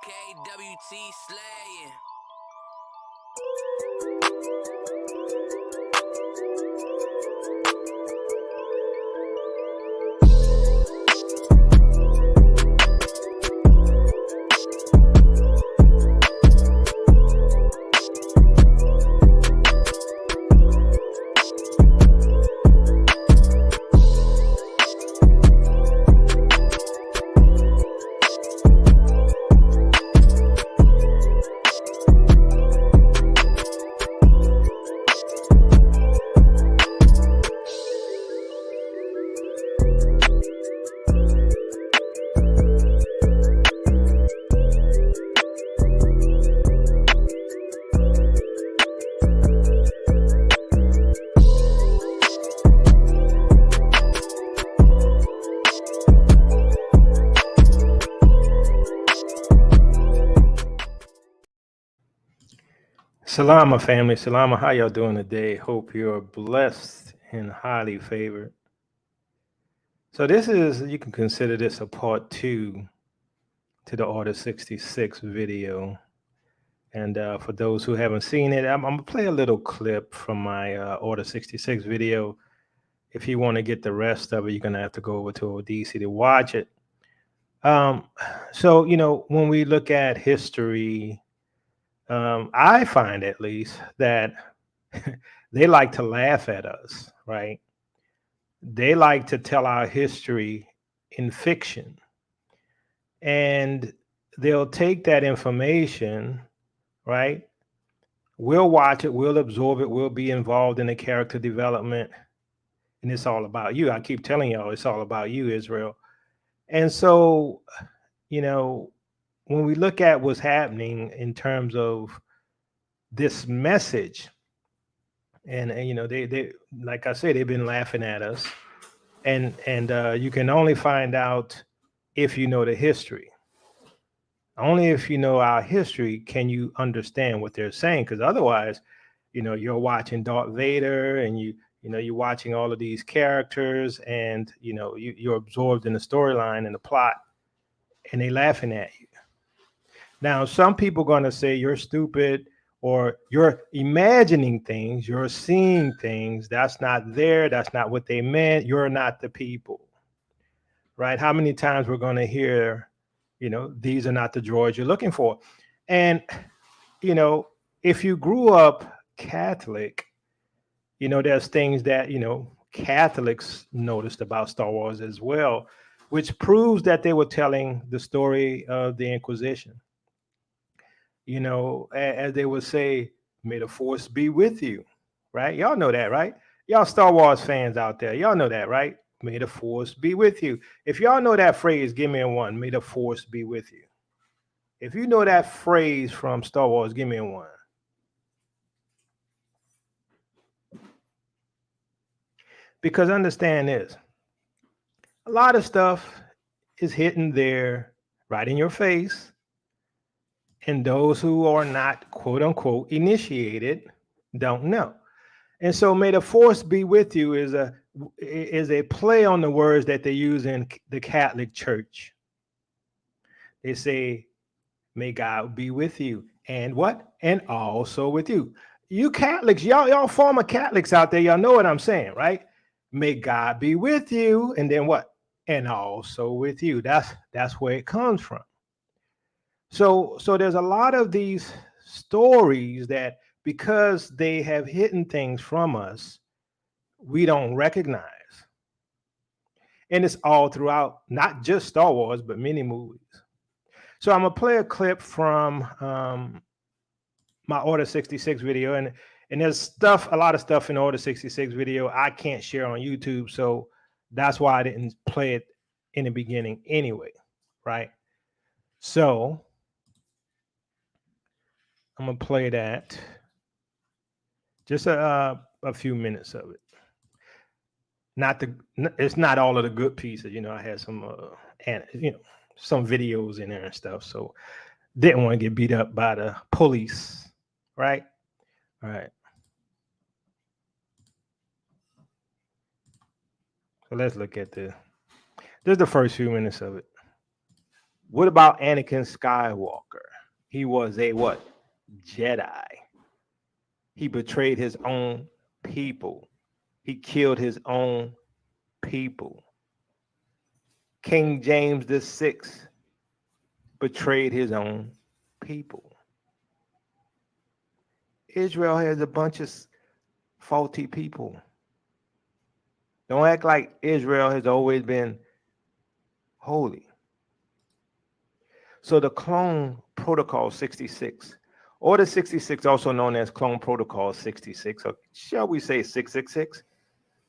KWT slaying. Salama family, salama. How y'all doing today? Hope you're blessed and highly favored. So this is, you can consider this a part 2 to the Order 66 video. And for those who haven't seen it, I'm gonna play a little clip from my Order 66 video. If you want to get the rest of it, you're gonna have to go over to ODC to watch it. So, when we look at history, I find at least that they like to laugh at us, right? They like to tell our history in fiction. And they'll take that information, right? We'll watch it, we'll absorb it, we'll be involved in the character development. And it's all about you. I keep telling y'all, it's all about you, Israel. And so, when we look at what's happening in terms of this message, and they like I said, they've been laughing at us, and you can only find out if you know the history. Only if you know our history can you understand what they're saying, because otherwise, you're watching Darth Vader, and you're watching all of these characters, and you're absorbed in the storyline and the plot, and they laughing at you. Now, some people are going to say you're stupid, or you're imagining things, you're seeing things that's not there, that's not what they meant, you're not the people, right? How many times we're going to hear, these are not the droids you're looking for? And, if you grew up Catholic, there's things that, Catholics noticed about Star Wars as well, which proves that they were telling the story of the Inquisition. As they would say, may the force be with you, right? Y'all know that, right? Y'all Star Wars fans out there, y'all know that, right? May the force be with you. If y'all know that phrase, give me a 1. May the force be with you. If you know that phrase from Star Wars, give me a 1. Because understand this, a lot of stuff is hidden there right in your face. And those who are not, quote unquote, initiated don't know. And so may the force be with you is a play on the words that they use in the Catholic Church. They say, may God be with you. And what? And also with you. You Catholics, y'all former Catholics out there, y'all know what I'm saying, right? May God be with you. And then what? And also with you. That's where it comes from. So there's a lot of these stories that, because they have hidden things from us, we don't recognize. And it's all throughout, not just Star Wars, but many movies. So I'm gonna play a clip from my Order 66 video, and there's a lot of stuff in Order 66 video I can't share on YouTube, so that's why I didn't play it in the beginning anyway, right? So I'm gonna play that, just a few minutes of it. It's not all of the good pieces, I had some and some videos in there and stuff, so didn't want to get beat up by the police, right? All right. So let's look at just the first few minutes of it. What about Anakin Skywalker? He was a what? Jedi. He betrayed his own people. He killed his own people. King James the Sixth betrayed his own people. Israel has a bunch of faulty people. Don't act like Israel has always been holy. So the Clone Protocol 66, Order 66, also known as Clone Protocol 66, or shall we say 666,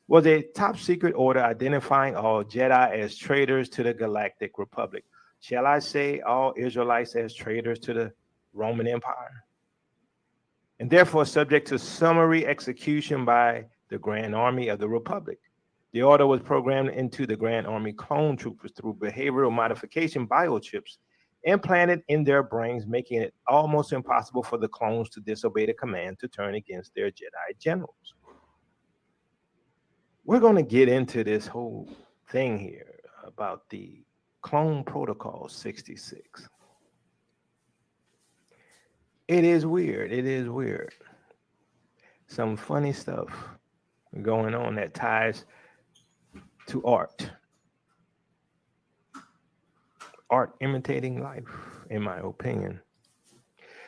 was a top secret order identifying all Jedi as traitors to the Galactic Republic. Shall I say all Israelites as traitors to the Roman Empire? And therefore subject to summary execution by the Grand Army of the Republic. The order was programmed into the Grand Army clone troopers through behavioral modification biochips implanted in their brains, making it almost impossible for the clones to disobey the command to turn against their Jedi generals. We're going to get into this whole thing here about the Clone Protocol 66. It is weird. It is weird. Some funny stuff going on that ties to art. Art imitating life, in my opinion.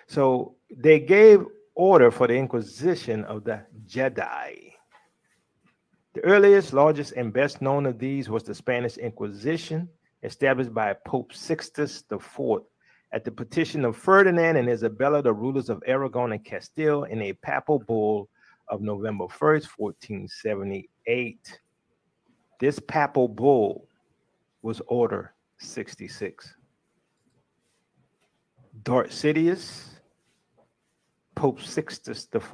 So they gave order for the Inquisition of the Jedi. The earliest, largest, and best known of these was the Spanish Inquisition, established by Pope Sixtus IV at the petition of Ferdinand and Isabella, the rulers of Aragon and Castile, in a papal bull of November 1st, 1478. This papal bull was Order 66. Darth Sidious, Pope Sixtus IV.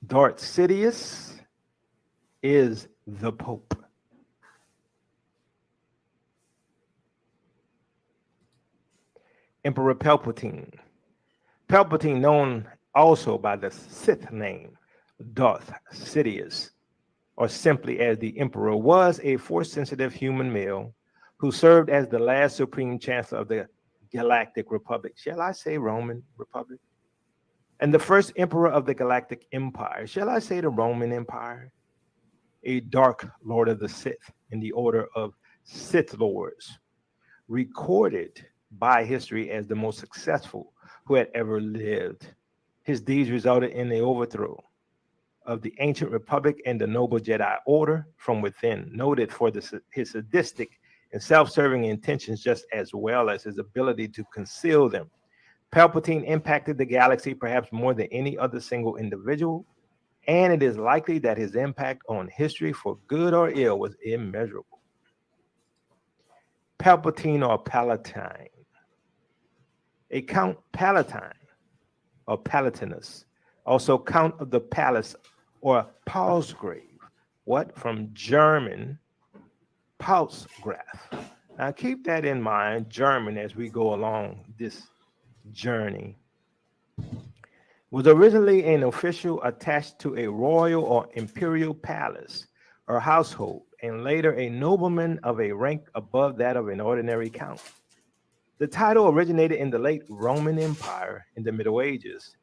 Darth Sidious is the Pope. Emperor Palpatine. Palpatine, known also by the Sith name Darth Sidious, or simply as the Emperor, was a force-sensitive human male who served as the last supreme chancellor of the Galactic Republic. Shall I say Roman Republic? And the first emperor of the Galactic Empire. Shall I say the Roman Empire? A dark lord of the Sith in the order of Sith lords, recorded by history as the most successful who had ever lived. His deeds resulted in the overthrow of the ancient republic and the noble Jedi order from within, noted for his sadistic and self-serving intentions just as well as his ability to conceal them. Palpatine impacted the galaxy perhaps more than any other single individual, and it is likely that his impact on history for good or ill was immeasurable. Palpatine or Palatine. A Count Palatine or Palatinus, also Count of the Palace or Palsgrave. What? From German, Palsgraf. Now keep that in mind, German, as we go along this journey. Was originally an official attached to a royal or imperial palace or household, and later a nobleman of a rank above that of an ordinary count. The title originated in the late Roman Empire in the Middle Ages,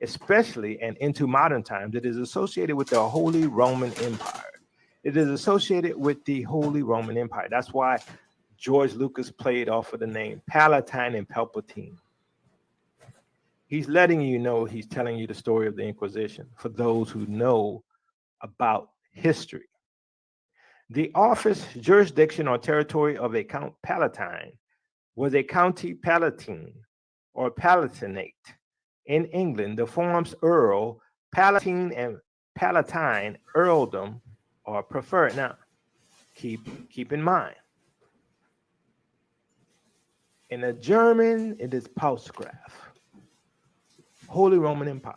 especially and into modern times. It is associated with the Holy Roman Empire. It is associated with the Holy Roman Empire. That's why George Lucas played off of the name Palatine and Palpatine. He's letting you know, he's telling you the story of the Inquisition for those who know about history. The office, jurisdiction, or territory of a Count Palatine was a county palatine or palatinate. In England, the forms Earl, Palatine, and Palatine earldom are preferred. Now, keep in mind, in the German, it is Palsgraf, Holy Roman Empire.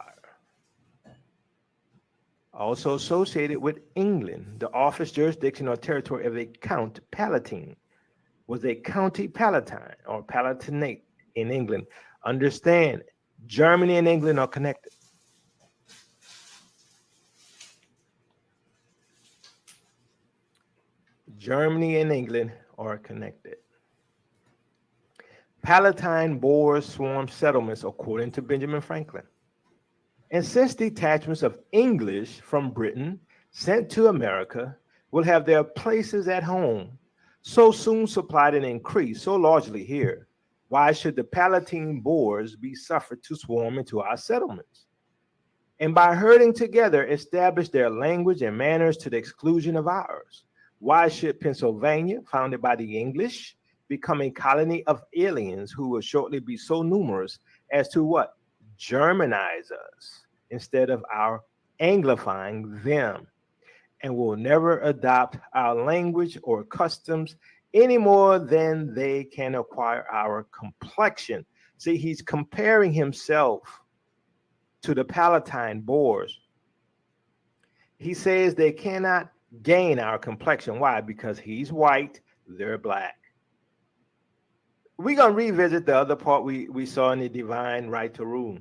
Also associated with England, the office, jurisdiction, or territory of a Count Palatine was a county palatine or palatinate in England. Understand, Germany and England are connected. Germany and England are connected. Palatine Boers swarmed settlements, according to Benjamin Franklin. And since detachments of English from Britain sent to America will have their places at home, so soon supplied and increased so largely here, why should the Palatine Boers be suffered to swarm into our settlements? And by herding together, establish their language and manners to the exclusion of ours. Why should Pennsylvania, founded by the English, become a colony of aliens who will shortly be so numerous as to what? Germanize us instead of our anglifying them, and will never adopt our language or customs any more than they can acquire our complexion. See, he's comparing himself to the Palatine Boers. He says they cannot gain our complexion. Why? Because he's white, they're black. We're going to revisit the other part we saw in the divine right to rule.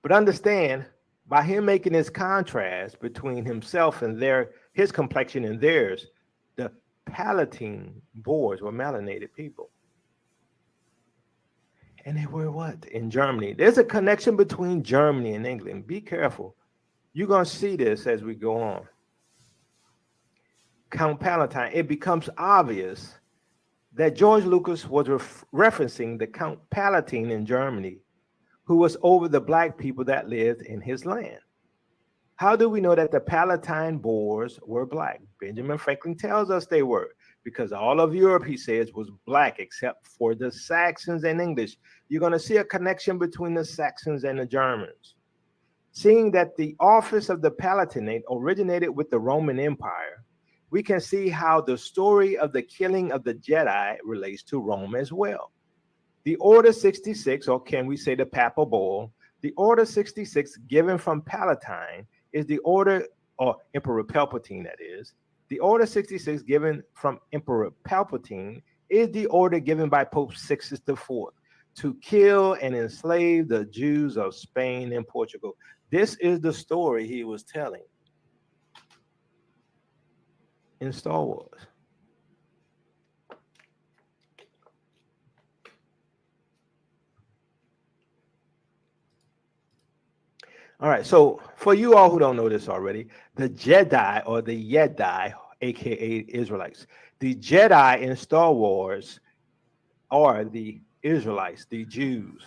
But understand, by him making this contrast between himself and his complexion and theirs, the Palatine Boers were melanated people. And they were what? In Germany. There's a connection between Germany and England. Be careful. You're going to see this as we go on. Count Palatine, it becomes obvious that George Lucas was referencing the Count Palatine in Germany, who was over the black people that lived in his land. How do we know that the Palatine Boers were black? Benjamin Franklin tells us they were, because all of Europe, he says, was black except for the Saxons and English. You're going to see a connection between the Saxons and the Germans. Seeing that the office of the Palatinate originated with the Roman Empire, we can see how the story of the killing of the Jedi relates to Rome as well. The Order 66, or can we say the Papal Bull, the Order 66 given from Palatine is the order, or Emperor Palpatine that is, the Order 66 given from Emperor Palpatine is the order given by Pope Sixtus IV to kill and enslave the Jews of Spain and Portugal. This is the story he was telling in Star Wars. All right, so for you all who don't know this already, the Jedi or the Yedi, aka Israelites, the Jedi in Star Wars are the Israelites, the Jews.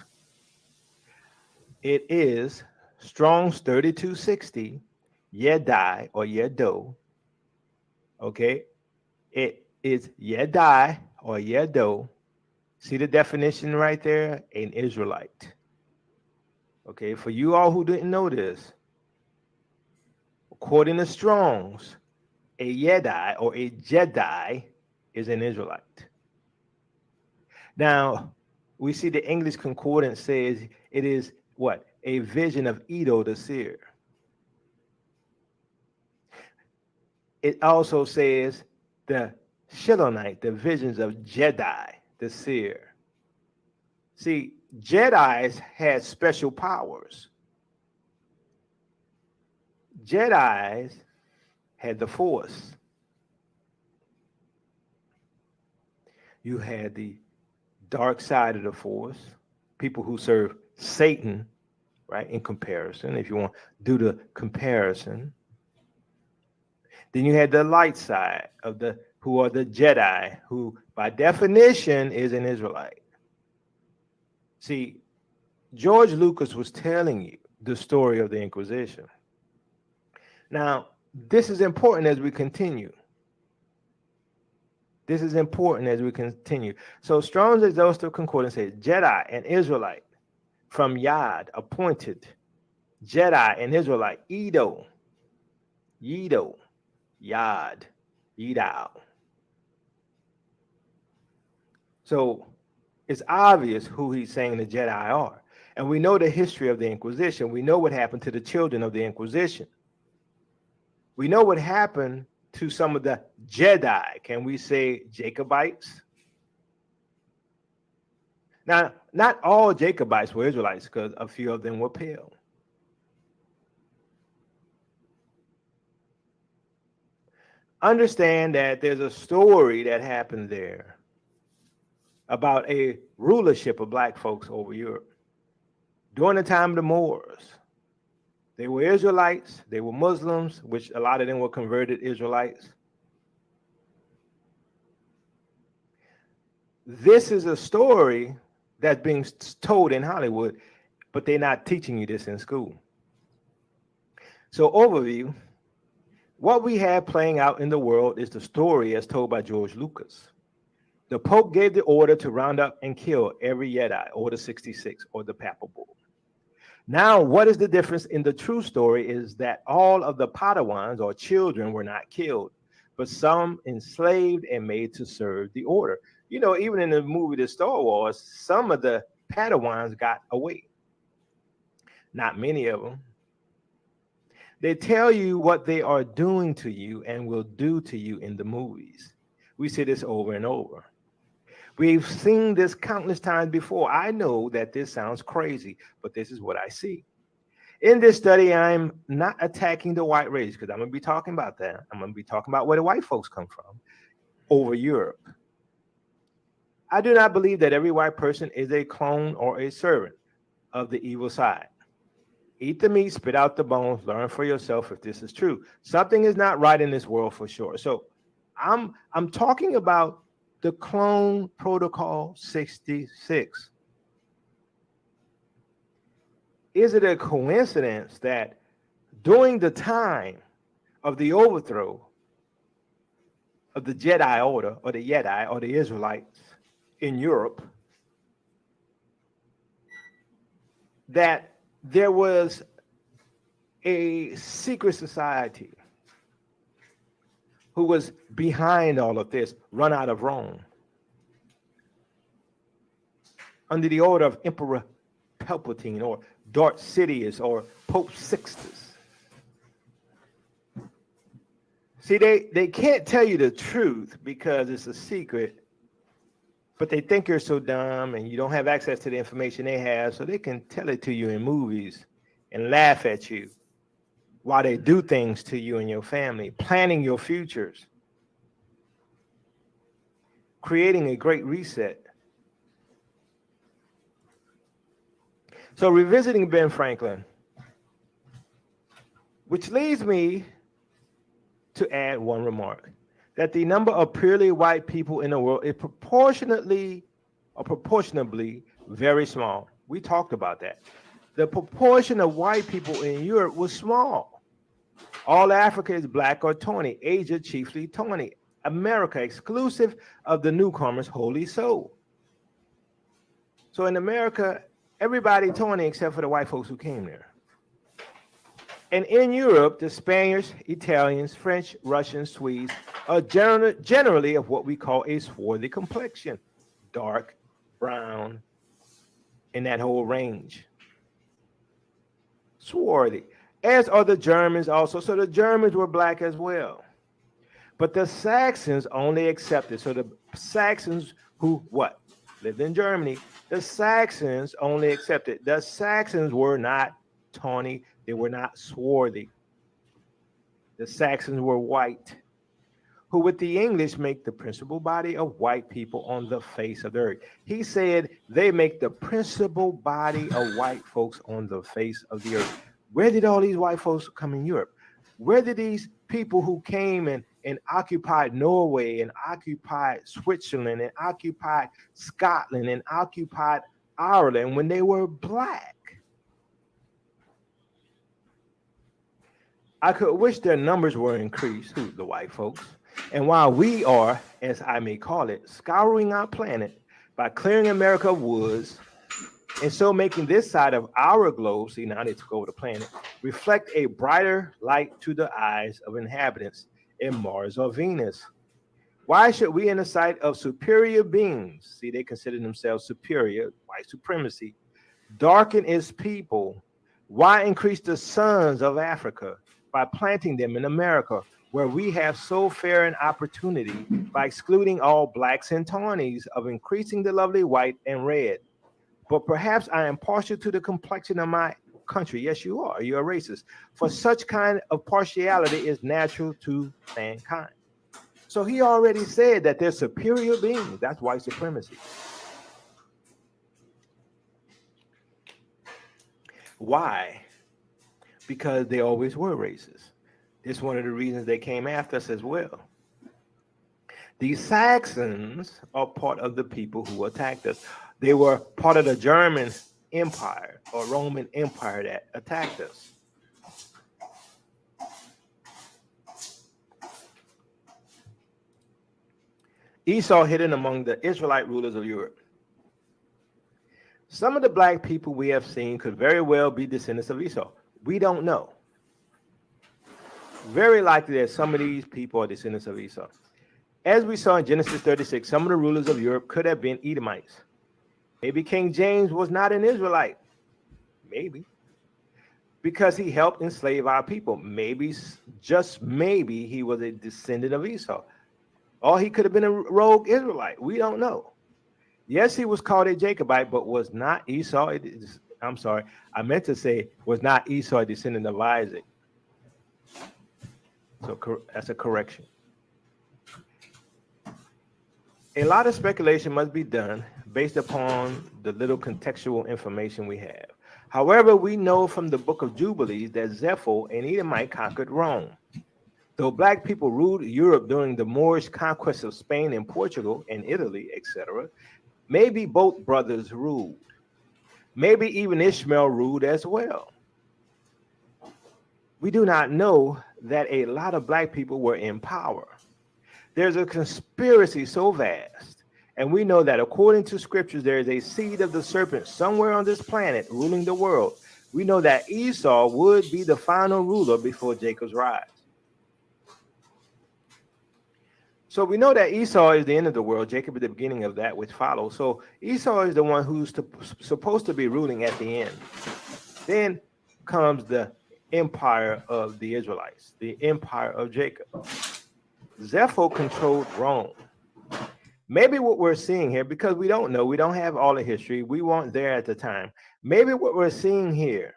It is Strong's 3260, Yedi or Yedo. Okay, it is Yedi or Yedo. See the definition right there? An Israelite. Okay, for you all who didn't know this, according to Strong's, a Yedi or a Jedi is an Israelite. Now, we see the English Concordance says it is what? A vision of Edo the seer. It also says the Shilonite, the visions of Jedi the seer. See, Jedis had special powers. Jedis had the Force. You had the dark side of the Force, people who serve Satan, right, in comparison, if you want to do the comparison. Then you had the light side of who are the Jedi, who by definition is an Israelite. See, George Lucas was telling you the story of the Inquisition. Now, this is important as we continue. This is important as we continue. So Strong's Exhaustive Concordance says, Jedi and Israelite from Yad, appointed. Jedi and Israelite, Edo, Yedo, Yad, Yidao. So it's obvious who he's saying the Jedi are. And we know the history of the Inquisition. We know what happened to the children of the Inquisition. We know what happened to some of the Jedi. Can we say Jacobites? Now, not all Jacobites were Israelites, because a few of them were pale. Understand that there's a story that happened there about a rulership of black folks over Europe. During the time of the Moors, they were Israelites, they were Muslims, which a lot of them were converted Israelites. This is a story that's being told in Hollywood, but they're not teaching you this in school. So overview, what we have playing out in the world is the story as told by George Lucas. The Pope gave the order to round up and kill every Jedi, Order 66, or the Papal Bull. Now, what is the difference in the true story is that all of the Padawans or children were not killed, but some enslaved and made to serve the order. You know, even in the movie The Star Wars, some of the Padawans got away. Not many of them. They tell you what they are doing to you and will do to you in the movies. We see this over and over. We've seen this countless times before. I know that this sounds crazy, but this is what I see. In this study, I'm not attacking the white race because I'm going to be talking about that. I'm going to be talking about where the white folks come from over Europe. I do not believe that every white person is a clone or a servant of the evil side. Eat the meat, spit out the bones, learn for yourself if this is true. Something is not right in this world for sure. So I'm talking about the Clone Protocol 66. Is it a coincidence that during the time of the overthrow of the Jedi Order or the Jedi or the Israelites in Europe, that there was a secret society who was behind all of this, run out of Rome, under the order of Emperor Palatine or Darth Sidious or Pope Sixtus. See, they can't tell you the truth because it's a secret, but they think you're so dumb and you don't have access to the information they have, so they can tell it to you in movies and laugh at you while they do things to you and your family, planning your futures, creating a great reset. So revisiting Ben Franklin, which leads me to add one remark, that the number of purely white people in the world is proportionally very small. We talked about that. The proportion of white people in Europe was small. All Africa is black or tawny, Asia chiefly tawny, America exclusive of the newcomers wholly so. So in America, everybody tawny except for the white folks who came there. And in Europe, the Spaniards, Italians, French, Russians, Swedes are generally of what we call a swarthy complexion, dark, brown, in that whole range. Swarthy, as are the Germans also. So the Germans were black as well. But the Saxons only accepted. So the Saxons who what? Lived in Germany. The Saxons only accepted. The Saxons were not tawny. They were not swarthy. The Saxons were white, who with the English make the principal body of white people on the face of the earth. He said they make the principal body of white folks on the face of the earth. Where did all these white folks come in Europe? Where did these people who came and occupied Norway and occupied Switzerland and occupied Scotland and occupied Ireland when they were black? I could wish their numbers were increased, the white folks. And while we are, as I may call it, scouring our planet by clearing America of woods, and so making this side of our globe, see now they took over the planet, reflect a brighter light to the eyes of inhabitants in Mars or Venus. Why should we, in the sight of superior beings, see they consider themselves superior, white supremacy, darken its people? Why increase the sons of Africa by planting them in America, where we have so fair an opportunity by excluding all blacks and tawnies of increasing the lovely white and red? But perhaps I am partial to the complexion of my country. Yes, you are. You're a racist. For such kind of partiality is natural to mankind. So he already said that they're superior beings. That's white supremacy. Why? Because they always were racist. It's one of the reasons they came after us as well. The Saxons are part of the people who attacked us. They were part of the German Empire or Roman Empire that attacked us. Esau hidden among the Israelite rulers of Europe. Some of the black people we have seen could very well be descendants of Esau. We don't know. Very likely that some of these people are descendants of Esau. As we saw in Genesis 36, some of the rulers of Europe could have been Edomites. Maybe King James was not an Israelite. Maybe. Because he helped enslave our people. Maybe, just maybe, he was a descendant of Esau. Or he could have been a rogue Israelite. We don't know. Yes, he was called a Jacobite, but was not Esau. I'm sorry. I meant to say, was not Esau a descendant of Isaac. So that's a correction. A lot of speculation must be done based upon the little contextual information we have. However, we know from the book of Jubilees that Zepho, an Edomite, conquered Rome. Though black people ruled Europe during the Moorish conquest of Spain and Portugal and Italy, etc., maybe both brothers ruled. Maybe even Ishmael ruled as well. We do not know that a lot of black people were in power. There's a conspiracy so vast, and we know that according to scriptures, there is a seed of the serpent somewhere on this planet ruling the world. We know that Esau would be the final ruler before Jacob's rise. So we know that Esau is the end of the world, Jacob is the beginning of that which follows. So Esau is the one who's supposed to be ruling at the end. Then comes the empire of the Israelites, the empire of Jacob. Zepho controlled Rome. Maybe what we're seeing here, because we don't know, we don't have all the history, we weren't there at the time. Maybe what we're seeing here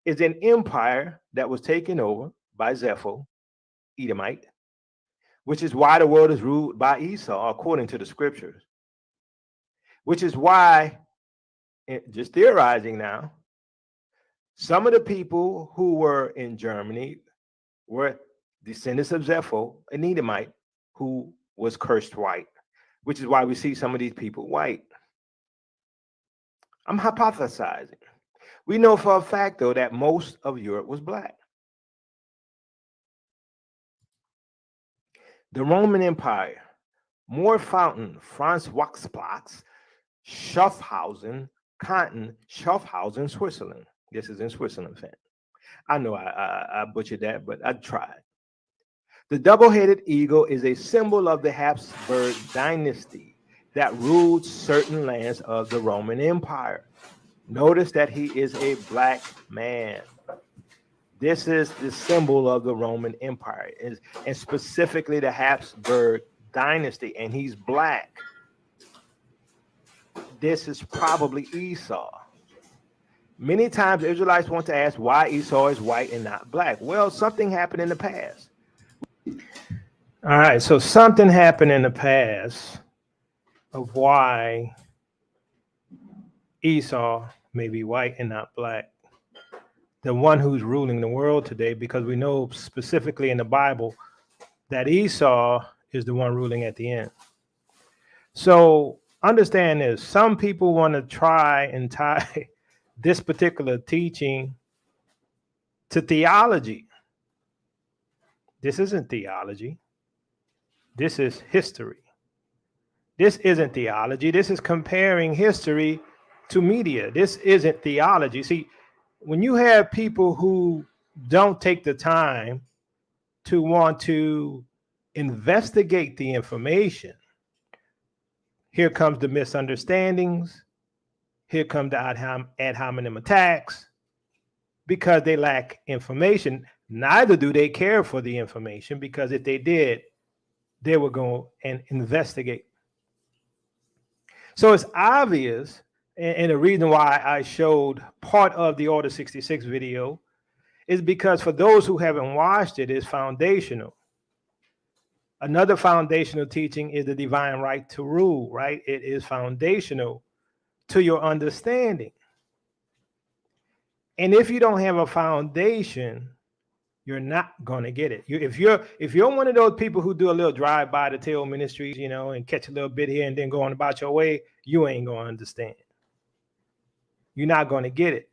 is an empire that was taken over by Zepho, Edomite, which is why the world is ruled by Esau, according to the scriptures. Which is why, just theorizing now, some of the people who were in Germany were descendants of Zepho, an Edomite, who was cursed white, which is why we see some of these people white. I'm hypothesizing. We know for a fact, though, that most of Europe was black. The Roman Empire, Moor Fountain, Franz Waxplatz, Schaffhausen, Canton, Schaffhausen, Switzerland. This is in Switzerland, fan. I know I butchered that, but I tried. The double-headed eagle is a symbol of the Habsburg dynasty that ruled certain lands of the Roman Empire. Notice that he is a black man. This is the symbol of the Roman Empire, and specifically the Habsburg dynasty, and he's black. This is probably Esau. Many times Israelites want to ask why Esau is white and not black. Well, something happened in the past. All right, so something happened in the past of why Esau may be white and not black. The one who's ruling the world today, because we know specifically in the Bible that Esau is the one ruling at the end. So understand this. Some people want to try and tie this particular teaching to theology. This isn't theology. This is history. This isn't theology. This is comparing history to media. This isn't theology. See, when you have people who don't take the time to want to investigate the information, here comes the misunderstandings. Here come the ad hominem attacks because they lack information. Neither do they care for the information, because if they did, they would go and investigate. So it's obvious, and the reason why I showed part of the Order 66 video is because for those who haven't watched it, it's foundational. Another foundational teaching is the divine right to rule, right? It is foundational to your understanding. And if you don't have a foundation, you're not going to get it. If you're one of those people who do a little drive by the tail ministries, and catch a little bit here and then go on about your way, you ain't going to understand. You're not going to get it.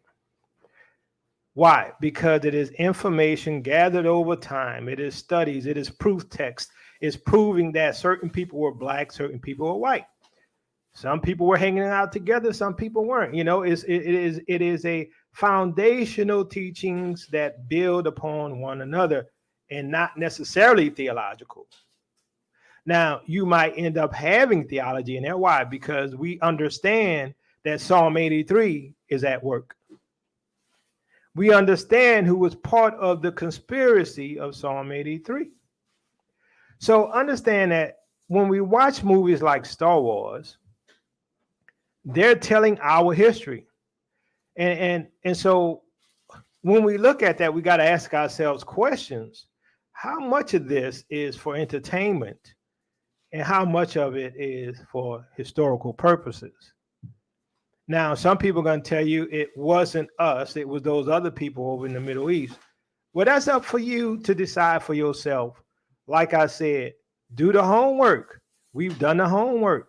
Why? Because it is information gathered over time. It is studies. It is proof text. It's proving that certain people were black, certain people were white. Some people were hanging out together. Some people weren't. It is a foundational teachings that build upon one another and not necessarily theological. Now, you might end up having theology in there. Why? Because we understand that Psalm 83 is at work. We understand who was part of the conspiracy of Psalm 83. So understand that when we watch movies like Star Wars, they're telling our history. And so when we look at that, we got to ask ourselves questions. How much of this is for entertainment and how much of it is for historical purposes? Now, some people are going to tell you it wasn't us. It was those other people over in the Middle East. Well, that's up for you to decide for yourself. Like I said, do the homework. We've done the homework.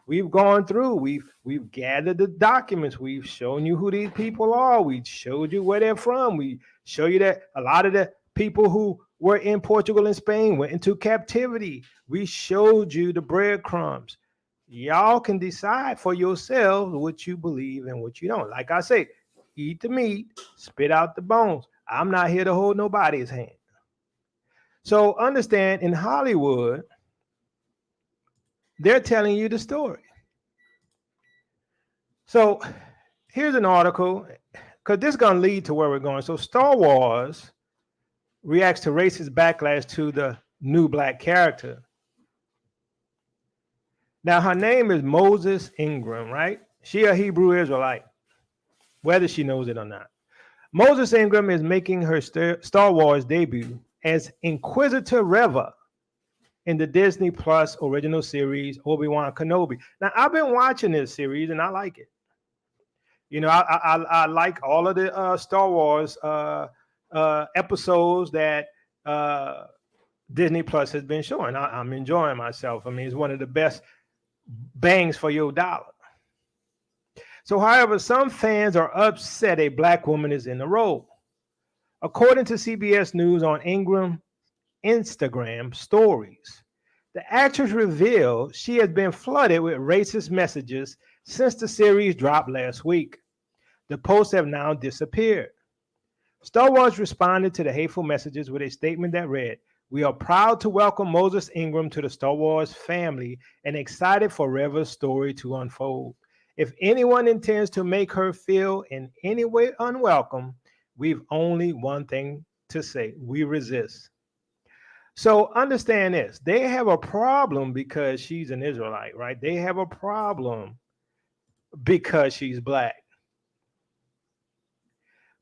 We've gone through. We've gathered the documents. We've shown you who these people are. We showed you where they're from. We show you that a lot of the people who were in Portugal and Spain went into captivity. We showed you the breadcrumbs. Y'all can decide for yourselves what you believe and what you don't. Like I say, eat the meat, spit out the bones. I'm not here to hold nobody's hand. So understand, in Hollywood, they're telling you the story. So here's an article, because this is going to lead to where we're going. So Star Wars reacts to racist backlash to the new black character. Now, her name is Moses Ingram, right? She a Hebrew Israelite, whether she knows it or not. Moses Ingram is making her Star Wars debut as Inquisitor Reva in the Disney Plus original series, Obi-Wan Kenobi. Now, I've been watching this series and I like it. I like all of the Star Wars episodes that Disney Plus has been showing. I'm enjoying myself. I mean, it's one of the best bangs for your dollar. So, however, some fans are upset a black woman is in the role. According to CBS News on Ingram Instagram stories, the actress revealed she has been flooded with racist messages since the series dropped last week. The posts have now disappeared. Star Wars responded to the hateful messages with a statement that read, "We are proud to welcome Moses Ingram to the Star Wars family and excited for Reva's story to unfold. If anyone intends to make her feel in any way unwelcome, we've only one thing to say: we resist." So understand this. They have a problem because she's an Israelite, right? They have a problem because she's black.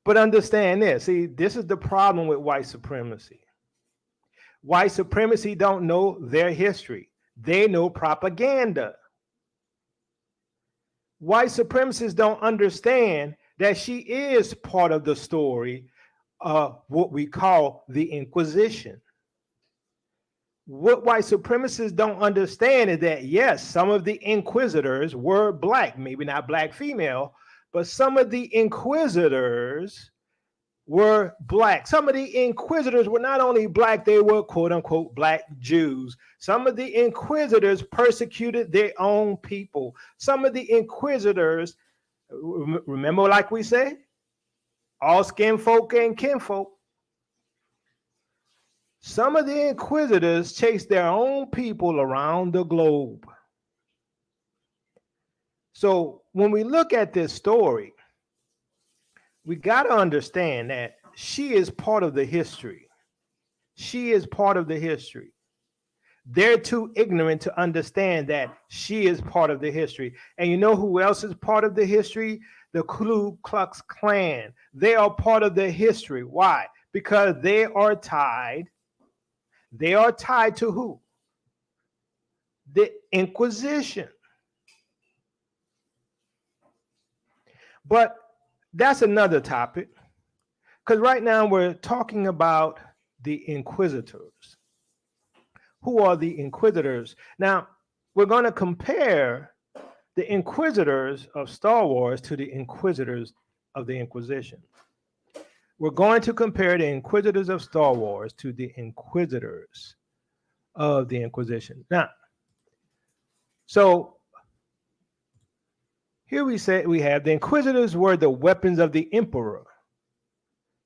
But understand this. See, this is the problem with white supremacy. White supremacy don't know their history. They know propaganda. White supremacists don't understand that she is part of the story of what we call the Inquisition. What white supremacists don't understand is that, yes, some of the inquisitors were black, maybe not black female, but some of the inquisitors were black. Some of the inquisitors were not only black, they were quote unquote black Jews. Some of the inquisitors persecuted their own people. Some of the inquisitors, remember, like we say, all skin folk and kinfolk. Some of the inquisitors chased their own people around the globe. So when we look at this story, we got to understand that she is part of the history. She is part of the history. They're too ignorant to understand that she is part of the history. And you know who else is part of the history? The Ku Klux Klan. They are part of the history. Why? Because they are tied. They are tied to who? The Inquisition. But that's another topic, because right now we're talking about the Inquisitors. Who are the Inquisitors? Now, we're going to compare the Inquisitors of Star Wars to the Inquisitors of the Inquisition. We're going to compare the Inquisitors of Star Wars to the Inquisitors of the Inquisition. Now, so here we have the Inquisitors were the weapons of the Emperor,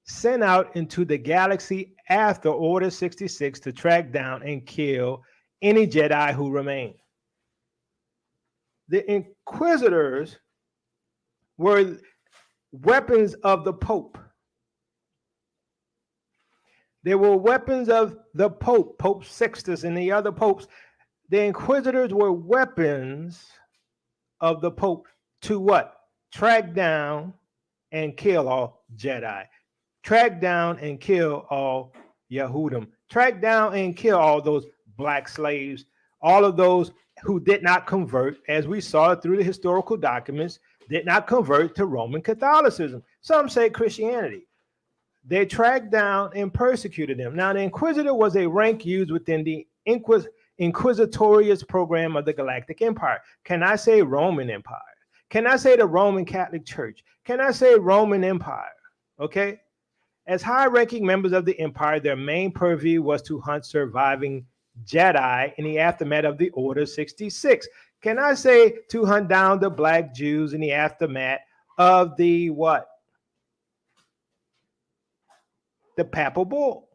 sent out into the galaxy after Order 66 to track down and kill any Jedi who remained. The Inquisitors were weapons of the Pope. They were weapons of the Pope, Pope Sixtus and the other popes. The Inquisitors were weapons of the Pope to what? Track down and kill all Jedi. Track down and kill all Yehudim. Track down and kill all those black slaves, all of those who did not convert, as we saw through the historical documents, did not convert to Roman Catholicism. Some say Christianity. They tracked down and persecuted them. Now, the Inquisitor was a rank used within the inquisitorial program of the Galactic Empire. Can I say Roman Empire? Can I say the Roman Catholic Church? Can I say Roman Empire? Okay? As high-ranking members of the empire, their main purview was to hunt surviving Jedi in the aftermath of the Order 66. Can I say to hunt down the black Jews in the aftermath of the what? The Papal Bull.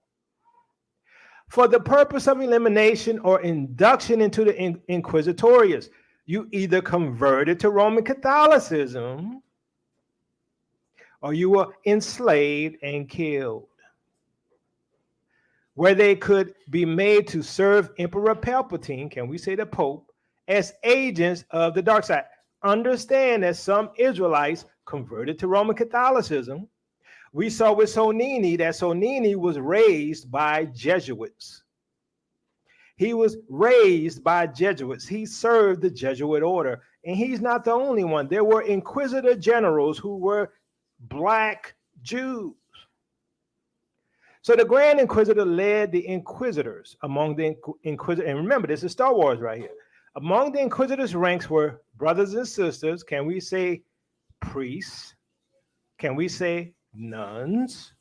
For the purpose of elimination or induction into the inquisitorials, you either converted to Roman Catholicism or you were enslaved and killed, where they could be made to serve Emperor Palpatine, can we say the Pope, as agents of the dark side. Understand that some Israelites converted to Roman Catholicism. We saw with Sonini that Sonini was raised by Jesuits. He was raised by Jesuits. He served the Jesuit order, and he's not the only one. There were inquisitor generals who were black Jews. So the Grand Inquisitor led the Inquisitors. Among the Inquisitors, and remember, this is Star Wars right here. Among the Inquisitors' ranks were brothers and sisters. Can we say priests? Can we say nuns?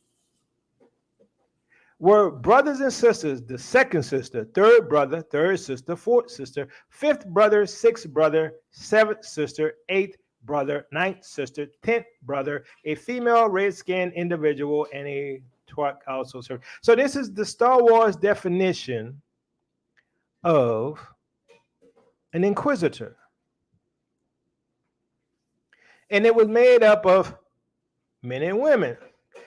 Were brothers and sisters, the second sister, third brother, third sister, fourth sister, fifth brother, sixth brother, seventh sister, eighth brother, ninth sister, 10th brother, a female red-skinned individual, and a twerk also served. So this is the Star Wars definition of an inquisitor. And it was made up of men and women.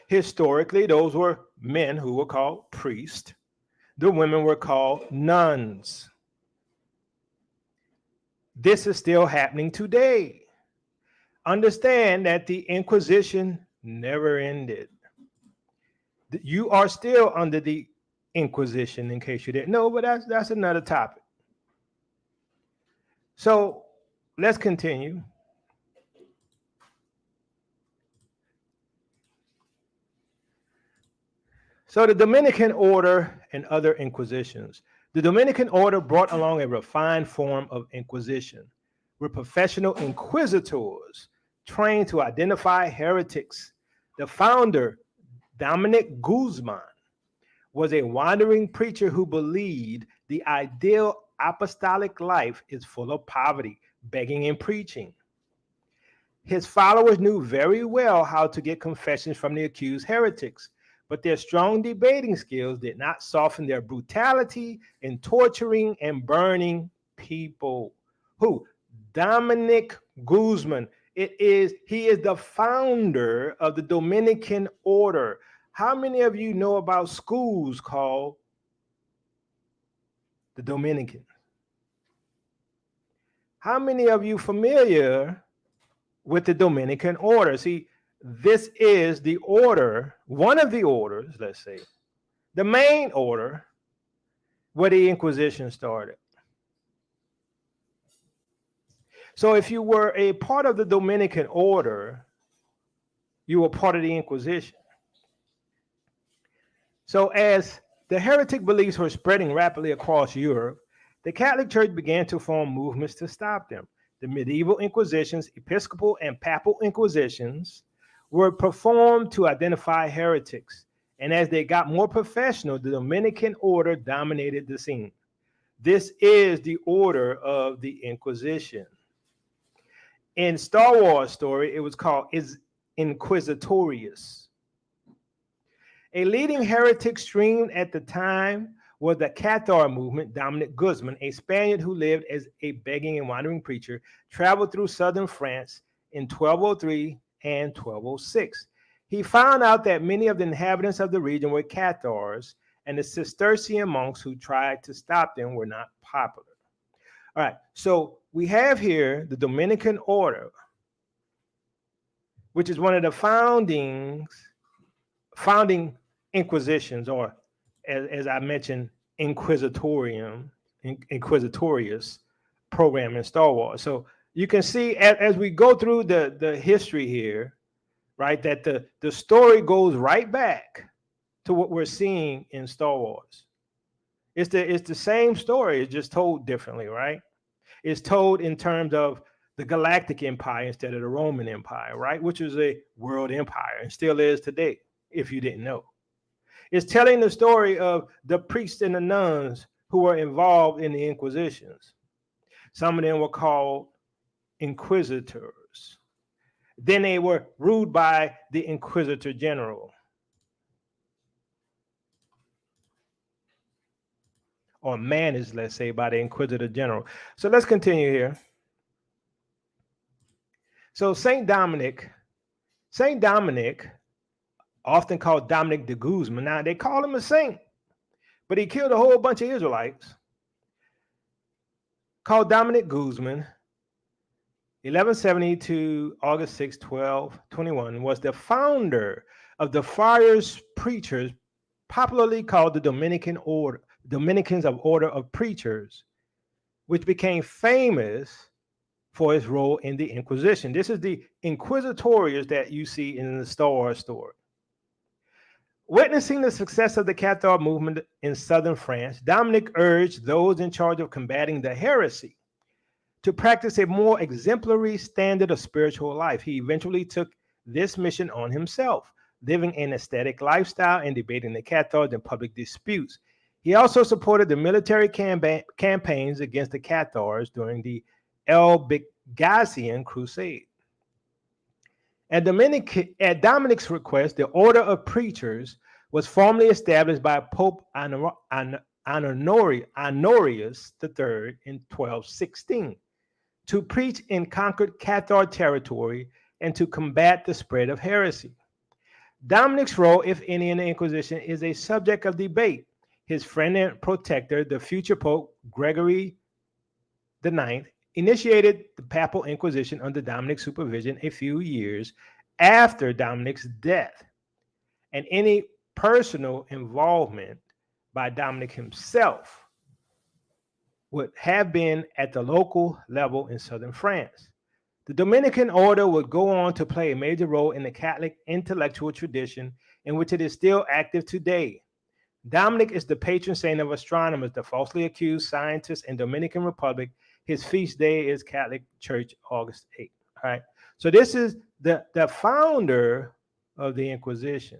Historically, those were men who were called priests. The women were called nuns. This is still happening today. Understand that the Inquisition never ended. You are still under the Inquisition, in case you didn't know, but that's another topic. So let's continue. So the Dominican order and other inquisitions. The Dominican order brought along a refined form of inquisition, with professional inquisitors trained to identify heretics. The founder, Dominic Guzman, was a wandering preacher who believed the ideal apostolic life is full of poverty, begging, and preaching. His followers knew very well how to get confessions from the accused heretics, but their strong debating skills did not soften their brutality in torturing and burning people. Who? Dominic Guzman. He is the founder of the Dominican order. How many of you know about schools called the Dominican? How many of you familiar with the Dominican order? See, this is the order, one of the orders, let's say, the main order where the Inquisition started. So if you were a part of the Dominican order, You were part of the Inquisition. So as the heretic beliefs were spreading rapidly across Europe, the Catholic Church began to form movements to stop them. The medieval Inquisitions, Episcopal and Papal Inquisitions, were performed to identify heretics. And as they got more professional, the Dominican order dominated the scene. This is the order of the Inquisition. In Star Wars story, it was called Inquisitorius. A leading heretic stream at the time was the Cathar movement. Dominic Guzman, a Spaniard who lived as a begging and wandering preacher, traveled through southern France in 1203 and 1206. He found out that many of the inhabitants of the region were Cathars, and the Cistercian monks who tried to stop them were not popular. All right, so we have here the Dominican order, which is one of the founding Inquisitions, or as I mentioned, Inquisitorius program in Star Wars. So you can see as we go through the history here, right, that the story goes right back to what we're seeing in Star Wars. It's the same story, it's just told differently, right? It's told in terms of the Galactic Empire instead of the Roman Empire, right? Which is a world empire and still is today, if you didn't know. It's telling the story of the priests and the nuns who were involved in the Inquisitions. Some of them were called Inquisitors. Then they were ruled by the Inquisitor General, or managed, let's say, by the Inquisitor General. So let's continue here. So Saint Dominic, often called Dominic de Guzman. Now they call him a saint, but he killed a whole bunch of Israelites. Called Dominic Guzman, 1170 to August 6, 1221, was the founder of the Friars Preachers, popularly called the Dominican Order, Dominicans of Order of Preachers, which became famous for its role in the Inquisition. This is the Inquisitorius that you see in the Star Wars story. Witnessing the success of the Cathar movement in southern France, Dominic urged those in charge of combating the heresy to practice a more exemplary standard of spiritual life. He eventually took this mission on himself, living an ascetic lifestyle and debating the Cathars in public disputes. He also supported the military campaigns against the Cathars during the Albigensian Crusade. At Dominic's request, the Order of Preachers was formally established by Pope Honorius III in 1216 to preach in conquered Cathar territory and to combat the spread of heresy. Dominic's role, if any, in the Inquisition is a subject of debate. His friend and protector, the future Pope Gregory IX, initiated the Papal Inquisition under Dominic's supervision a few years after Dominic's death, and any personal involvement by Dominic himself would have been at the local level in southern France. The Dominican order would go on to play a major role in the Catholic intellectual tradition, in which it is still active today. Dominic is the patron saint of astronomers, the falsely accused scientists, and Dominican Republic. His feast day is Catholic Church, August 8th. All right. So this is the founder of the Inquisition.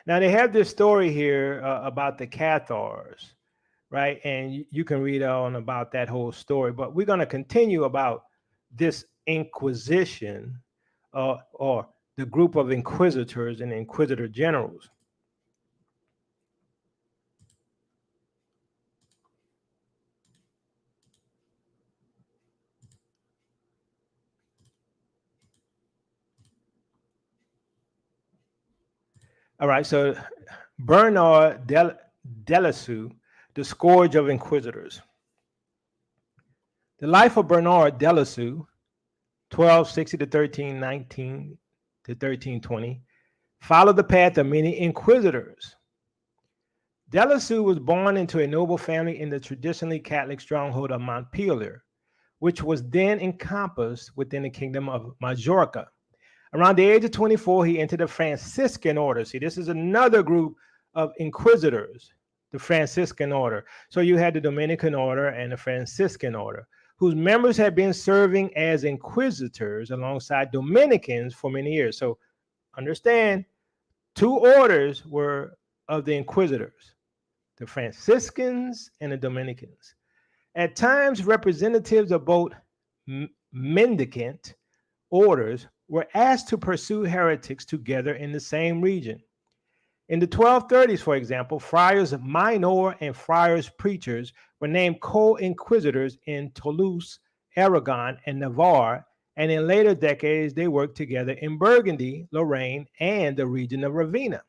Now they have this story here about the Cathars, right? And you can read on about that whole story. But we're going to continue about this Inquisition, or the group of inquisitors and inquisitor generals. All right, so Bernard Délicieux, the scourge of inquisitors. The life of Bernard Délicieux, 1260 to 1319 to 1320, followed the path of many inquisitors. Délicieux was born into a noble family in the traditionally Catholic stronghold of Montpellier, which was then encompassed within the kingdom of Majorca. Around the age of 24, he entered the Franciscan order. See, this is another group of inquisitors, the Franciscan order. So you had the Dominican order and the Franciscan order, whose members had been serving as inquisitors alongside Dominicans for many years. So understand, two orders were of the inquisitors, the Franciscans and the Dominicans. At times, representatives of both mendicant orders were asked to pursue heretics together in the same region. In the 1230s, for example, friars minor and friars preachers were named co-inquisitors in Toulouse, Aragon, and Navarre, and in later decades, they worked together in Burgundy, Lorraine, and the region of Ravenna.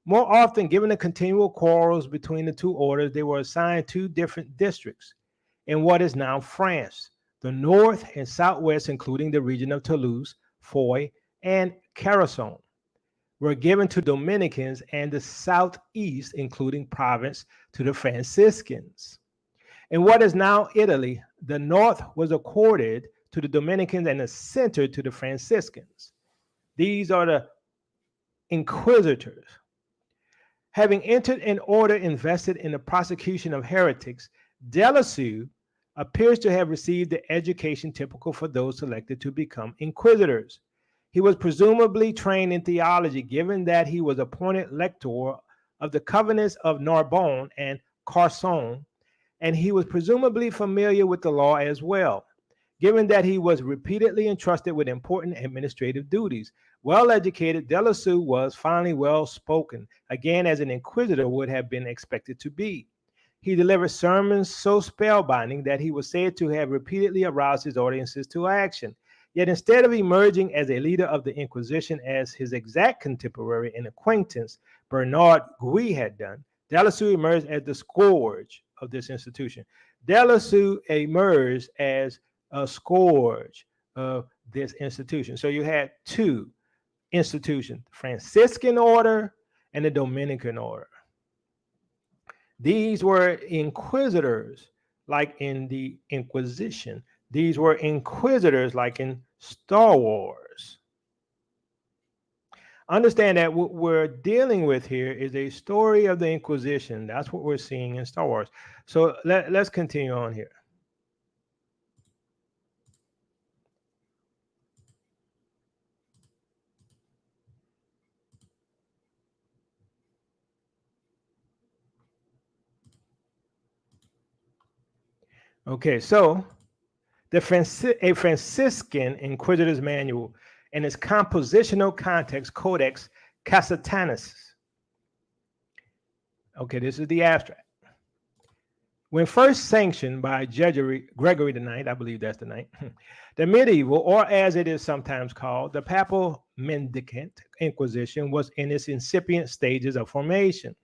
More often, given the continual quarrels between the two orders, they were assigned two different districts in what is now France, the north and southwest, including the region of Toulouse, Foy, and Carcassonne, were given to Dominicans, and the southeast, including Provence, to the Franciscans. In what is now Italy, the north was accorded to the Dominicans and the center to the Franciscans. These are the inquisitors. Having entered an order invested in the prosecution of heretics, Délicieux appears to have received the education typical for those selected to become inquisitors. He was presumably trained in theology, given that he was appointed lector of the Covenants of Narbonne and Carcassonne, and he was presumably familiar with the law as well, given that he was repeatedly entrusted with important administrative duties. Well-educated, Délicieux was finally well-spoken, again as an inquisitor would have been expected to be. He delivered sermons so spellbinding that he was said to have repeatedly aroused his audiences to action. Yet instead of emerging as a leader of the Inquisition as his exact contemporary and acquaintance Bernard Gouy had done, Délicieux emerged as the scourge of this institution. Délicieux emerged as a scourge of this institution. So you had two institutions, the Franciscan order and the Dominican order. These were inquisitors, like in the Inquisition. These were inquisitors, like in Star Wars. Understand that what we're dealing with here is a story of the Inquisition. That's what we're seeing in Star Wars. So let's continue on here. Okay, so a Franciscan Inquisitor's Manual and its compositional context, Codex Cassitanus. Okay, this is the abstract. When first sanctioned by Gregory IX, I believe that's the ninth, the medieval, or as it is sometimes called, the Papal Mendicant Inquisition was in its incipient stages of formation.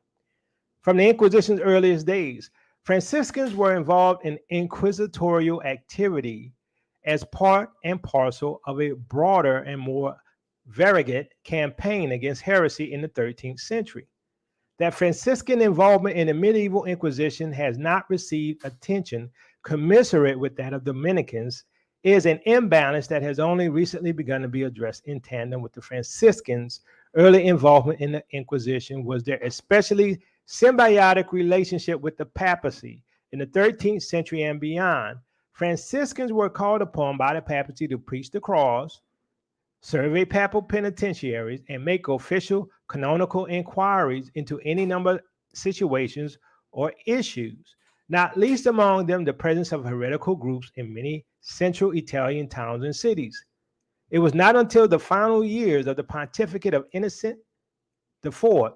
From the Inquisition's earliest days, Franciscans were involved in inquisitorial activity as part and parcel of a broader and more varied campaign against heresy in the 13th century. That Franciscan involvement in the medieval Inquisition has not received attention commensurate with that of Dominicans is an imbalance that has only recently begun to be addressed in tandem with the Franciscans' early involvement in the Inquisition was their especially symbiotic relationship with the papacy in the 13th century and beyond. Franciscans were called upon by the papacy to preach the cross, survey papal penitentiaries, and make official canonical inquiries into any number of situations or issues, not least among them the presence of heretical groups in many central Italian towns and cities. It was not until the final years of the pontificate of Innocent IV,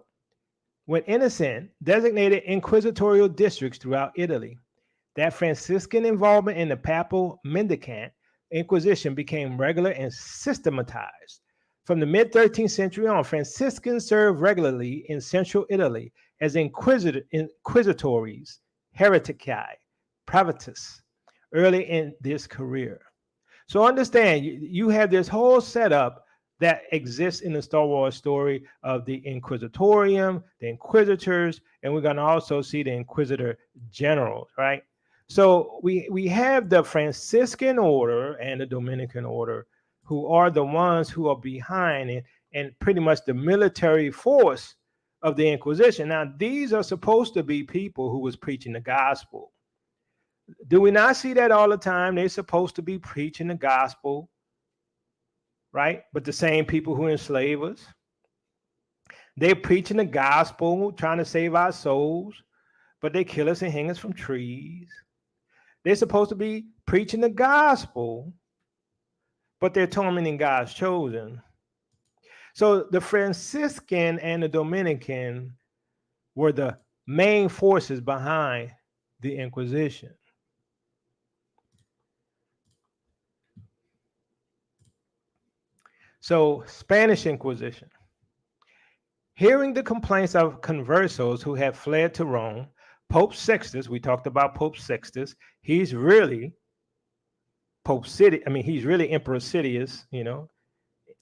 when Innocent designated inquisitorial districts throughout Italy, that Franciscan involvement in the papal mendicant Inquisition became regular and systematized. From the mid-13th century on, Franciscans served regularly in central Italy as inquisitories, heretici, privatus, early in this career. So understand, you have this whole setup that exists in the Star Wars story of the Inquisitorium, the Inquisitors, and we're going to also see the Inquisitor generals, right? So we have the Franciscan order and the Dominican order, who are the ones who are behind it and pretty much the military force of the Inquisition. Now, these are supposed to be people who was preaching the gospel. Do we not see that all the time? They're supposed to be preaching the gospel, right? But the same people who enslave us, they're preaching the gospel, trying to save our souls, but they kill us and hang us from trees. They're supposed to be preaching the gospel, but they're tormenting God's chosen. So the Franciscan and the Dominican were the main forces behind the Inquisition. So Spanish Inquisition. Hearing the complaints of conversos who had fled to Rome, Pope Sixtus, we talked about Pope Sixtus, he's really Pope City, he's really Emperor Sidious,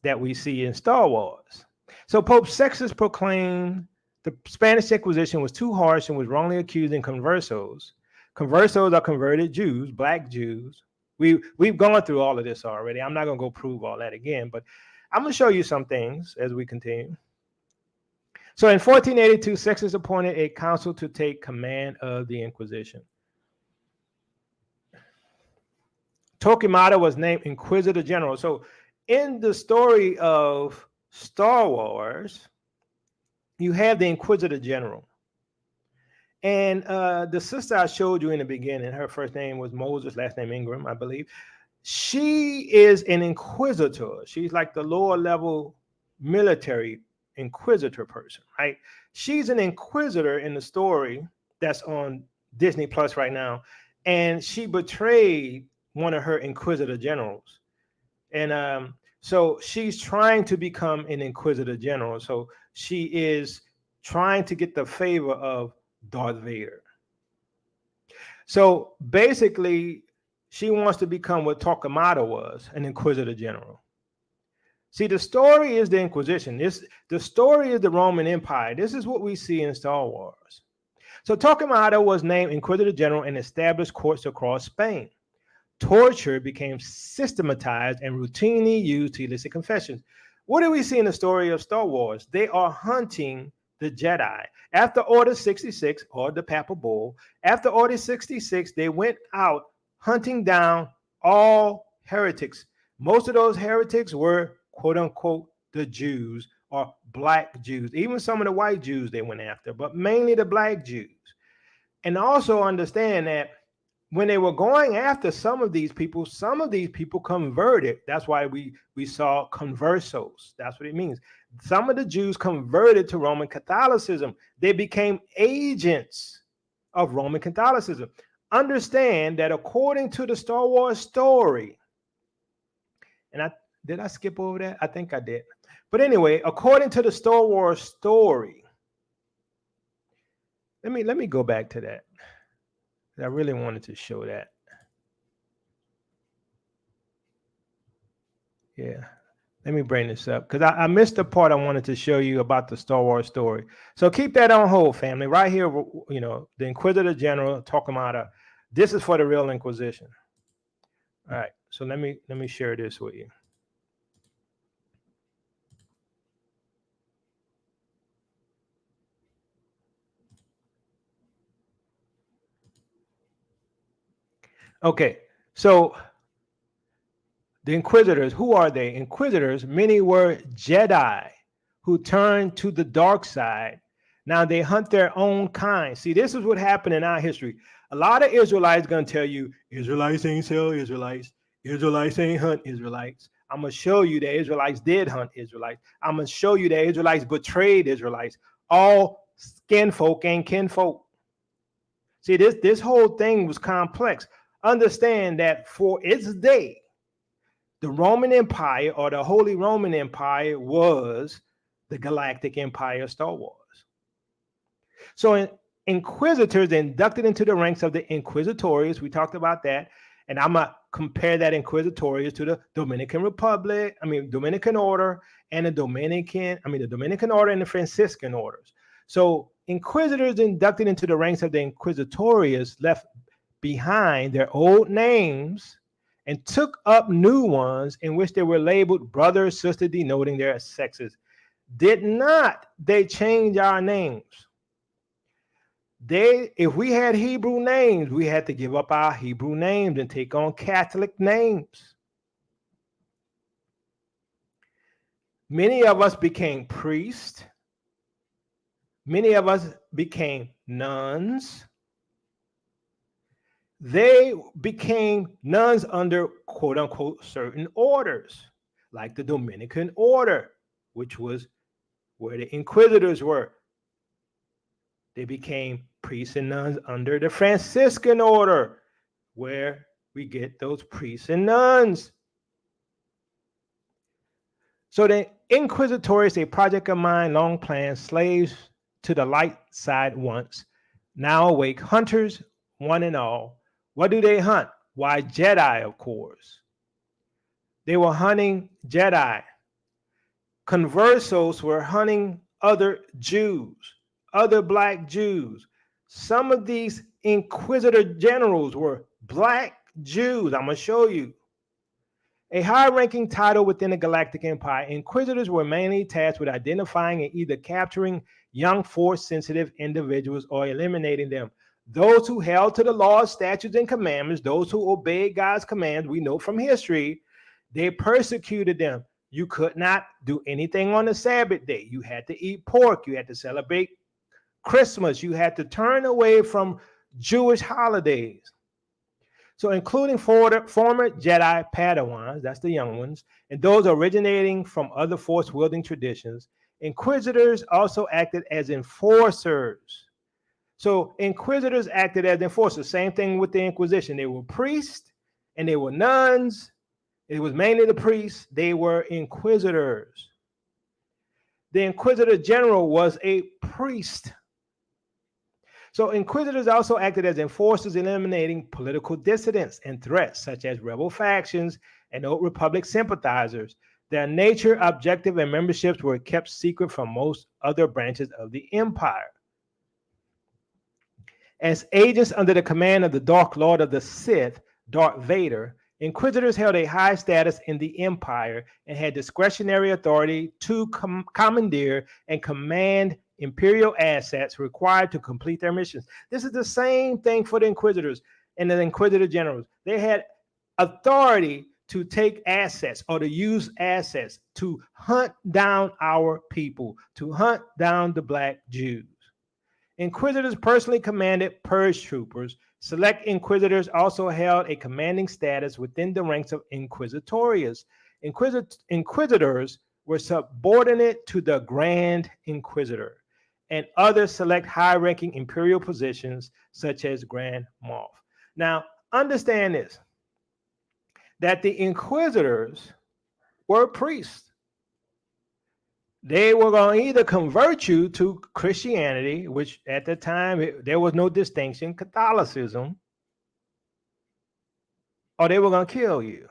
that we see in Star Wars. So Pope Sixtus proclaimed the Spanish Inquisition was too harsh and was wrongly accusing conversos. Conversos are converted Jews, black Jews. We've gone through all of this already. I'm not going to go prove all that again, but I'm going to show you some things as we continue. So in 1482, Sixtus appointed a council to take command of the Inquisition. Torquemada was named Inquisitor General. So in the story of Star Wars, you have the Inquisitor General. And the sister I showed you in the beginning, her first name was Moses, last name Ingram, I believe. She is an inquisitor. She's like the lower level military inquisitor person, right? She's an inquisitor in the story that's on Disney Plus right now. And she betrayed one of her inquisitor generals. And so she's trying to become an inquisitor general. So she is trying to get the favor of Darth Vader. So basically, she wants to become what Torquemada was, an inquisitor general. See, the story is the Inquisition. The story is the Roman Empire. This is what we see in Star Wars. So Torquemada was named Inquisitor General and established courts across Spain. Torture became systematized and routinely used to elicit confessions. What do we see in the story of Star Wars? They are hunting the Jedi. After Order 66, or the Papal Bull, after Order 66, they went out hunting down all heretics. Most of those heretics were, quote unquote, the Jews or black Jews. Even some of the white Jews they went after, but mainly the black Jews. And also understand that when they were going after some of these people converted. That's why we saw conversos. That's what it means. Some of the Jews converted to Roman Catholicism. They became agents of Roman Catholicism. Understand that according to the Star Wars story, and did I skip over that? I think I did. But anyway, according to the Star Wars story, let me go back to that. I really wanted to show that. Yeah, let me bring this up because I missed the part I wanted to show you about the Star Wars story. So keep that on hold, family. Right here, the Inquisitor General Torquemada. This is for the real Inquisition. All right, so let me share this with you. Okay, so the Inquisitors, who are they? Inquisitors, many were Jedi who turned to the dark side. Now they hunt their own kind. See, this is what happened in our history. A lot of Israelites going to tell you, Israelites ain't sell Israelites. Israelites ain't hunt Israelites. I'm going to show you that Israelites did hunt Israelites. I'm going to show you that Israelites betrayed Israelites. All skin folk and kinfolk. See, this whole thing was complex. Understand that for its day, the Roman Empire or the Holy Roman Empire was the Galactic Empire of Star Wars. So Inquisitors inducted into the ranks of the Inquisitorials. We talked about that. And I'm going to compare that Inquisitorials to the Dominican Republic, Dominican Order, and the Dominican Order and the Franciscan orders. So Inquisitors inducted into the ranks of the Inquisitorials left behind their old names and took up new ones in which they were labeled brother or sister, denoting their sexes. Did not they change our names? If we had Hebrew names, we had to give up our Hebrew names and take on Catholic names. Many of us became priests. Many of us became nuns. They became nuns under quote unquote certain orders, like the Dominican order, which was where the Inquisitors were. They became priests and nuns under the Franciscan order, where we get those priests and nuns. So the Inquisitors, a project of mine, long planned, slaves to the light side once, now awake, hunters, one and all. What do they hunt? Why, Jedi, of course. They were hunting Jedi. Conversos were hunting other Jews, other black Jews. Some of these Inquisitor generals were black Jews. I'm going to show you. A high-ranking title within the Galactic Empire, Inquisitors were mainly tasked with identifying and either capturing young Force-sensitive individuals or eliminating them. Those who held to the laws, statutes, and commandments, those who obeyed God's commands, we know from history, they persecuted them. You could not do anything on the Sabbath day. You had to eat pork. You had to celebrate Christmas. You had to turn away from Jewish holidays. So including former Jedi Padawans, that's the young ones, and those originating from other force-wielding traditions, Inquisitors also acted as enforcers. So Inquisitors acted as enforcers. Same thing with the Inquisition. They were priests and they were nuns. It was mainly the priests. They were Inquisitors. The Inquisitor General was a priest. So Inquisitors also acted as enforcers, eliminating political dissidents and threats such as rebel factions and Old Republic sympathizers. Their nature, objective, and memberships were kept secret from most other branches of the empire. As agents under the command of the Dark Lord of the Sith, Darth Vader, Inquisitors held a high status in the empire and had discretionary authority to commandeer and command imperial assets required to complete their missions. This is the same thing for the Inquisitors and the Inquisitor generals. They had authority to take assets or to use assets to hunt down our people, to hunt down the black Jews. Inquisitors personally commanded purge troopers. Select Inquisitors also held a commanding status within the ranks of Inquisitorials. Inquisitors were subordinate to the Grand Inquisitor and other select high-ranking imperial positions such as Grand Moff. Now, understand this, that the Inquisitors were priests. They were going to either convert you to Christianity, which at the time there was no distinction, Catholicism, or they were going to kill you,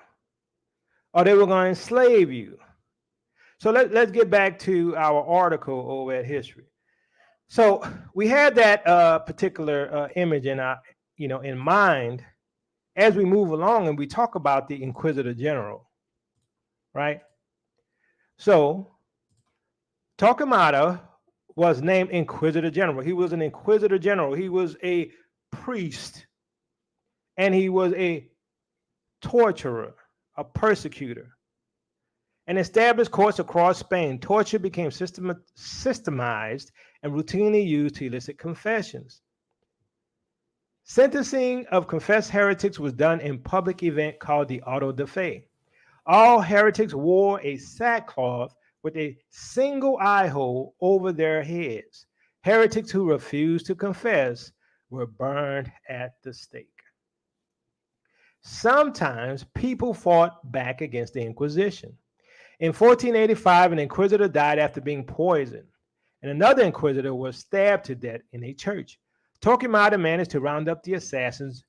or they were going to enslave you. So let's get back to our article over at History. So we had that particular image in our, in mind as we move along and we talk about the Inquisitor General, right? So Torquemada was named Inquisitor General. He was an Inquisitor General. He was a priest, and he was a torturer, a persecutor, and established courts across Spain. Torture became systemized and routinely used to elicit confessions. Sentencing of confessed heretics was done in public event called the auto de fe. All heretics wore a sackcloth with a single eye hole over their heads. Heretics who refused to confess were burned at the stake. Sometimes people fought back against the Inquisition. In 1485, an inquisitor died after being poisoned, and another inquisitor was stabbed to death in a church. Torquemada managed to round up the assassins,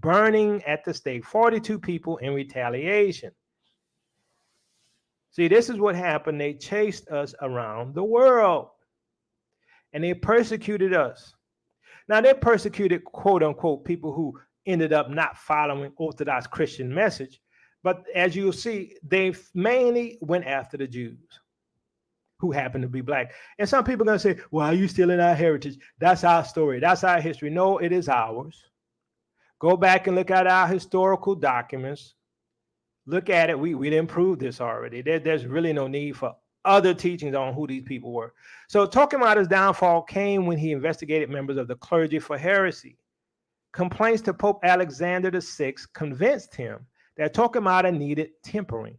burning at the stake 42 people in retaliation. See, this is what happened. They chased us around the world, and they persecuted us. Now, they persecuted, quote unquote, people who ended up not following Orthodox Christian message. But as you'll see, they mainly went after the Jews who happen to be black. And some people are going to say, well, are you stealing our heritage? That's our story. That's our history. No, it is ours. Go back and look at our historical documents. Look at it. We didn't prove this already. There's really no need for other teachings on who these people were. So Torquemada's downfall came when he investigated members of the clergy for heresy. Complaints to Pope Alexander VI convinced him that Torquemada needed tempering.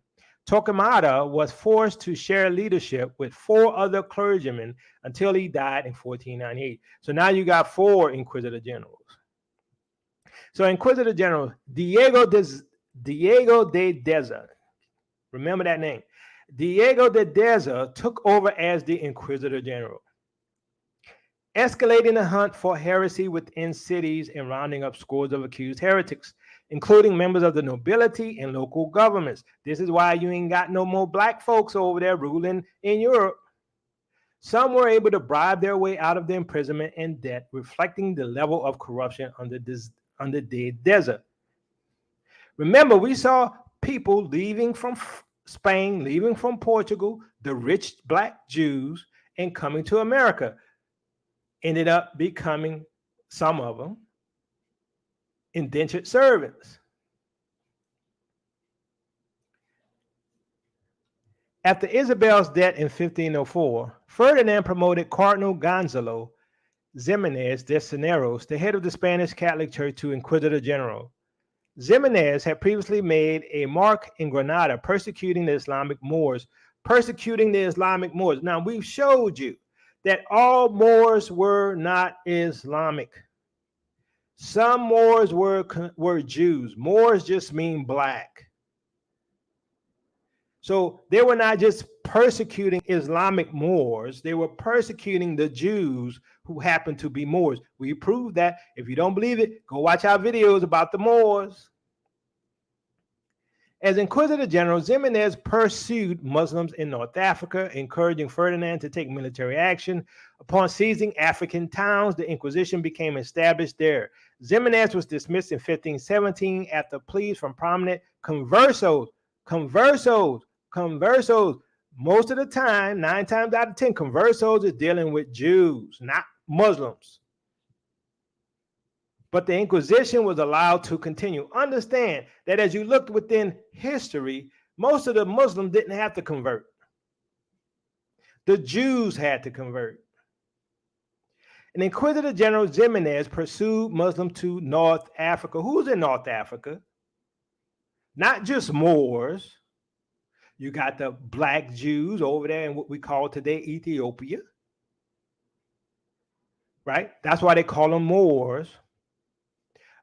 Torquemada was forced to share leadership with 4 other clergymen until he died in 1498. So now you got 4 Inquisitor generals. So Inquisitor General Diego de Deza, remember that name. Diego de Deza took over as the Inquisitor General, escalating the hunt for heresy within cities and rounding up scores of accused heretics, including members of the nobility and local governments. This is why you ain't got no more black folks over there ruling in Europe. Some were able to bribe their way out of the imprisonment and debt, reflecting the level of corruption under de Deza. Remember, we saw people leaving from Spain, leaving from Portugal, the rich black Jews, and coming to America. Ended up becoming, some of them, indentured servants. After Isabel's death in 1504, Ferdinand promoted Cardinal Gonzalo Ximenes de Cisneros, the head of the Spanish Catholic Church, to Inquisitor General. Ximenes had previously made a mark in Granada persecuting the Islamic Moors. Now, we've showed you that all Moors were not Islamic. Some Moors were Jews. Moors just mean black. So they were not just persecuting Islamic Moors, they were persecuting the Jews who happened to be Moors. We proved that. If you don't believe it, go watch our videos about the Moors. As Inquisitor General, Ximenes pursued Muslims in North Africa, encouraging Ferdinand to take military action. Upon seizing African towns, the Inquisition became established there. Ximenes was dismissed in 1517 after pleas from prominent conversos. Most of the time, 9 times out of 10, conversos is dealing with Jews, not Muslims. But the Inquisition was allowed to continue. Understand that as you looked within history, most of the Muslims didn't have to convert. The Jews had to convert. And Inquisitor General Ximenes pursued Muslims to North Africa. Who's in North Africa? Not just Moors. You got the black Jews over there in what we call today Ethiopia. Right? That's why they call them Moors.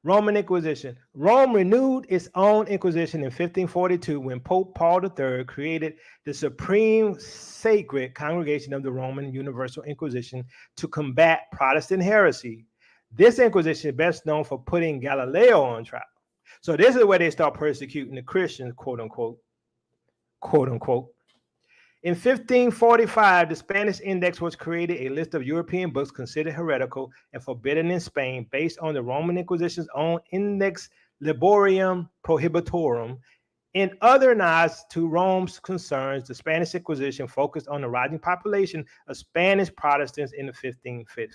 Roman Inquisition. Rome renewed its own Inquisition in 1542 when Pope Paul III created the Supreme Sacred Congregation of the Roman Universal Inquisition to combat Protestant heresy. This Inquisition is best known for putting Galileo on trial. So this is where they start persecuting the Christians, quote unquote. In 1545, the Spanish Index was created, a list of European books considered heretical and forbidden in Spain based on the Roman Inquisition's own Index Librorum Prohibitorum. In other nods to Rome's concerns, the Spanish Inquisition focused on the rising population of Spanish Protestants in the 1550s.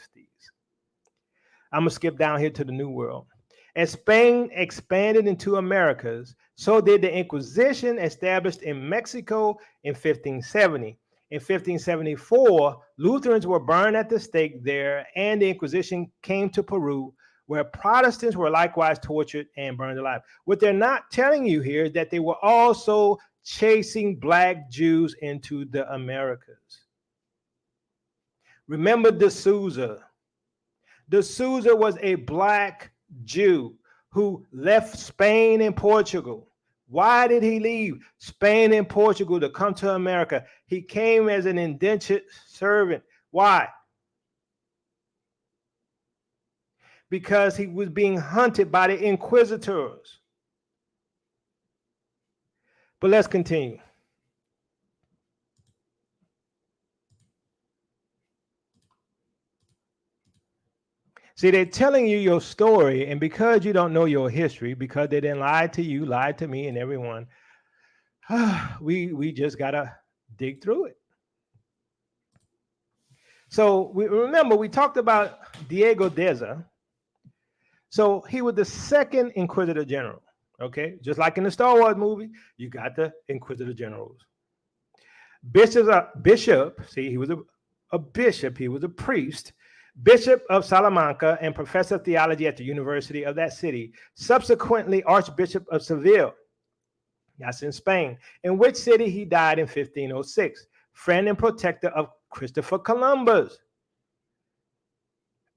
I'm going to skip down here to the New World. As Spain expanded into Americas, so did the Inquisition established in Mexico in 1570. In 1574, Lutherans were burned at the stake there, and the Inquisition came to Peru, where Protestants were likewise tortured and burned alive. What they're not telling you here is that they were also chasing black Jews into the Americas. Remember D'Souza. D'Souza was a black Jew who left Spain and Portugal. Why did he leave Spain and Portugal to come to America? He came as an indentured servant. Why? Because he was being hunted by the Inquisitors. But let's continue. See, they're telling you your story, and because you don't know your history, because they didn't lie to you, lied to me and everyone, we just gotta dig through it. So we remember we talked about Diego Deza. So he was the second Inquisitor General. Okay, just like in the Star Wars movie, you got the Inquisitor Generals. Bishop. See, he was a bishop. He was a priest. Bishop of Salamanca and professor of theology at the University of that city. Subsequently, Archbishop of Seville. That's in Spain. In which city he died in 1506. Friend and protector of Christopher Columbus.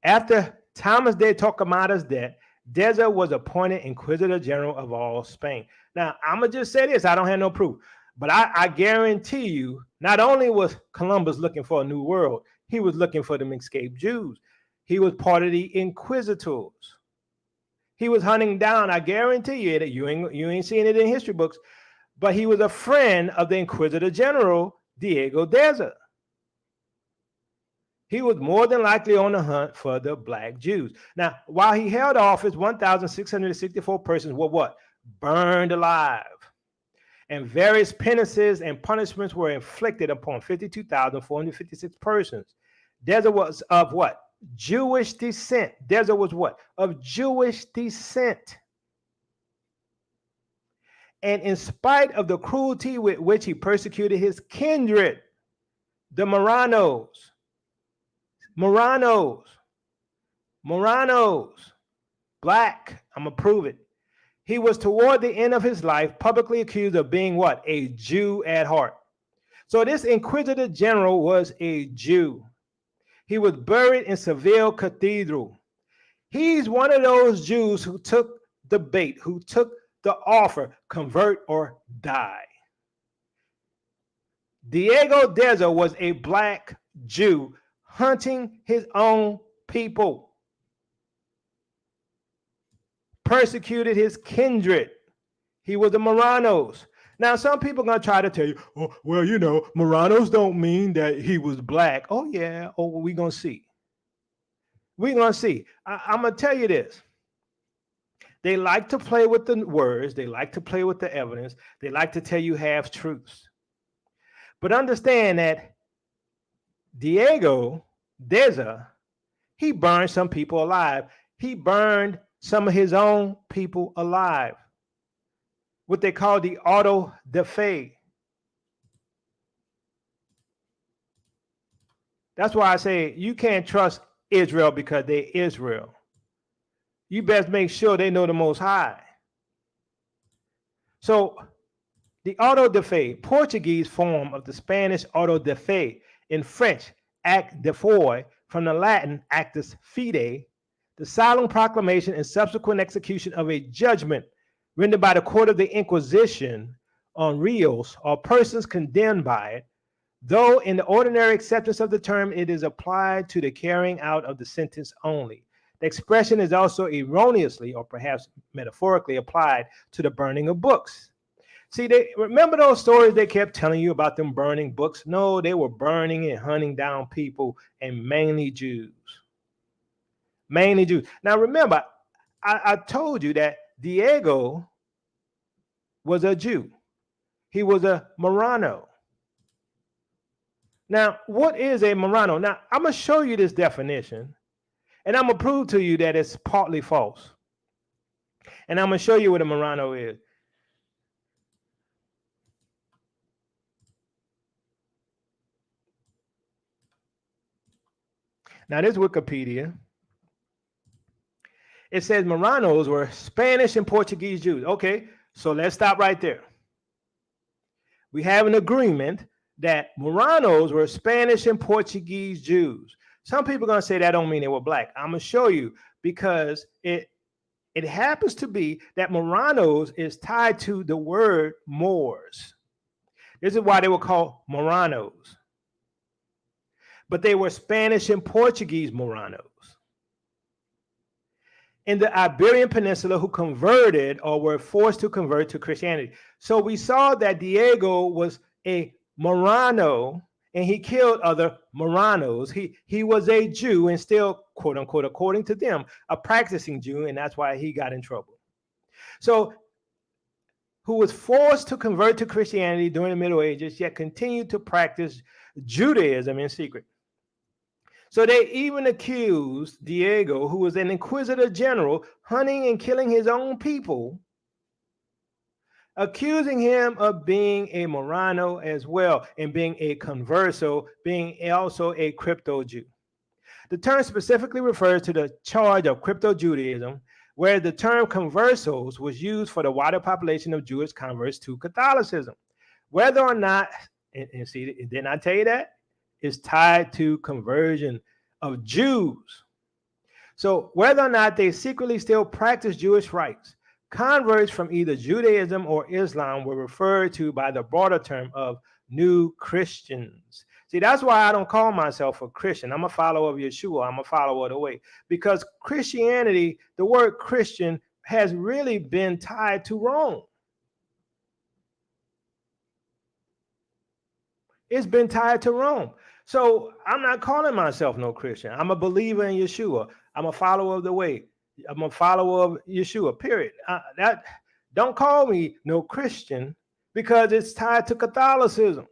After Thomas de Torquemada's death, Deza was appointed Inquisitor General of all Spain. Now, I'm going to just say this. I don't have no proof. But I guarantee you, not only was Columbus looking for a new world, he was looking for them escaped Jews. He was part of the Inquisitors. He was hunting down, I guarantee you that you ain't seeing it in history books, but he was a friend of the Inquisitor General, Diego Deza. He was more than likely on the hunt for the black Jews. Now, while he held office, 1,664 persons were what? Burned alive. And various penances and punishments were inflicted upon 52,456 persons. Deza was of what? Jewish descent. Deza was what? Of Jewish descent. And in spite of the cruelty with which he persecuted his kindred, the Marranos, black, I'm gonna prove it. He was toward the end of his life publicly accused of being what? A Jew at heart. So this Inquisitor General was a Jew. He was buried in Seville Cathedral. He's one of those Jews who took the bait, who took the offer, convert or die. Diego Deza was a black Jew hunting his own people. Persecuted his kindred. He was the Marranos. Now, some people are going to try to tell you, oh, well, you know, Marranos don't mean that he was black. Oh, yeah. Oh, we're going to see. We're going to see. I'm going to tell you this. They like to play with the words. They like to play with the evidence. They like to tell you half truths. But understand that Diego Deza, he burned some people alive. He burned some of his own people alive. What they call the auto de fe. That's why I say you can't trust Israel because they're Israel. You best make sure they know the Most High. So the auto de fe, Portuguese form of the Spanish auto de fe, in French, acte de foi, from the Latin actus fide, the solemn proclamation and subsequent execution of a judgment rendered by the court of the Inquisition on reals or persons condemned by it, though in the ordinary acceptance of the term, it is applied to the carrying out of the sentence only. The expression is also erroneously or perhaps metaphorically applied to the burning of books. See, they remember those stories they kept telling you about them burning books? No, they were burning and hunting down people, and mainly Jews. Mainly Jews. Now, remember, I told you that Diego was a Jew. He was a Marrano. Now, what is a Marrano? Now, I'm going to show you this definition, and I'm going to prove to you that it's partly false. And I'm going to show you what a Marrano is. Now, this Wikipedia, it says Marranos were Spanish and Portuguese Jews. Okay, so let's stop right there. We have an agreement that Marranos were Spanish and Portuguese Jews. Some people are going to say that don't mean they were black. I'm going to show you because it happens to be that Marranos is tied to the word Moors. This is why they were called Marranos. But they were Spanish and Portuguese Marranos in the Iberian Peninsula who converted or were forced to convert to Christianity. So we saw that Diego was a Marrano and he killed other Marranos. He was a Jew and still, quote unquote, according to them, a practicing Jew, and that's why he got in trouble. So, who was forced to convert to Christianity during the Middle Ages, yet continued to practice Judaism in secret. So they even accused Diego, who was an inquisitor general, hunting and killing his own people, accusing him of being a Marrano as well, and being a converso, being also a crypto Jew. The term specifically refers to the charge of crypto Judaism, where the term conversos was used for the wider population of Jewish converts to Catholicism. Whether or not, and see, didn't I tell you that? Is tied to conversion of Jews. So whether or not they secretly still practice Jewish rites, converts from either Judaism or Islam were referred to by the broader term of new Christians. See, that's why I don't call myself a Christian. I'm a follower of Yeshua. I'm a follower of the way. Because Christianity, the word Christian, has really been tied to Rome. It's been tied to Rome. So I'm not calling myself no Christian. I'm a believer in Yeshua. I'm a follower of the way. I'm a follower of Yeshua, period. Don't call me no Christian because it's tied to Catholicism.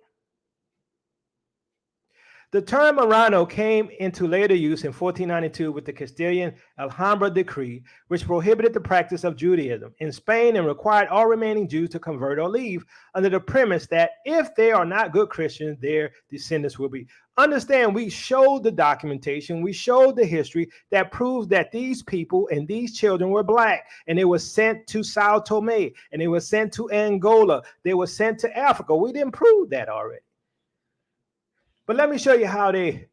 The term Marrano came into later use in 1492 with the Castilian Alhambra decree, which prohibited the practice of Judaism in Spain and required all remaining Jews to convert or leave under the premise that if they are not good Christians, their descendants will be. Understand, we showed the documentation, we showed the history that proves that these people and these children were black, and they were sent to Sao Tome, and they were sent to Angola, they were sent to Africa. We didn't prove that already. But let me show you how they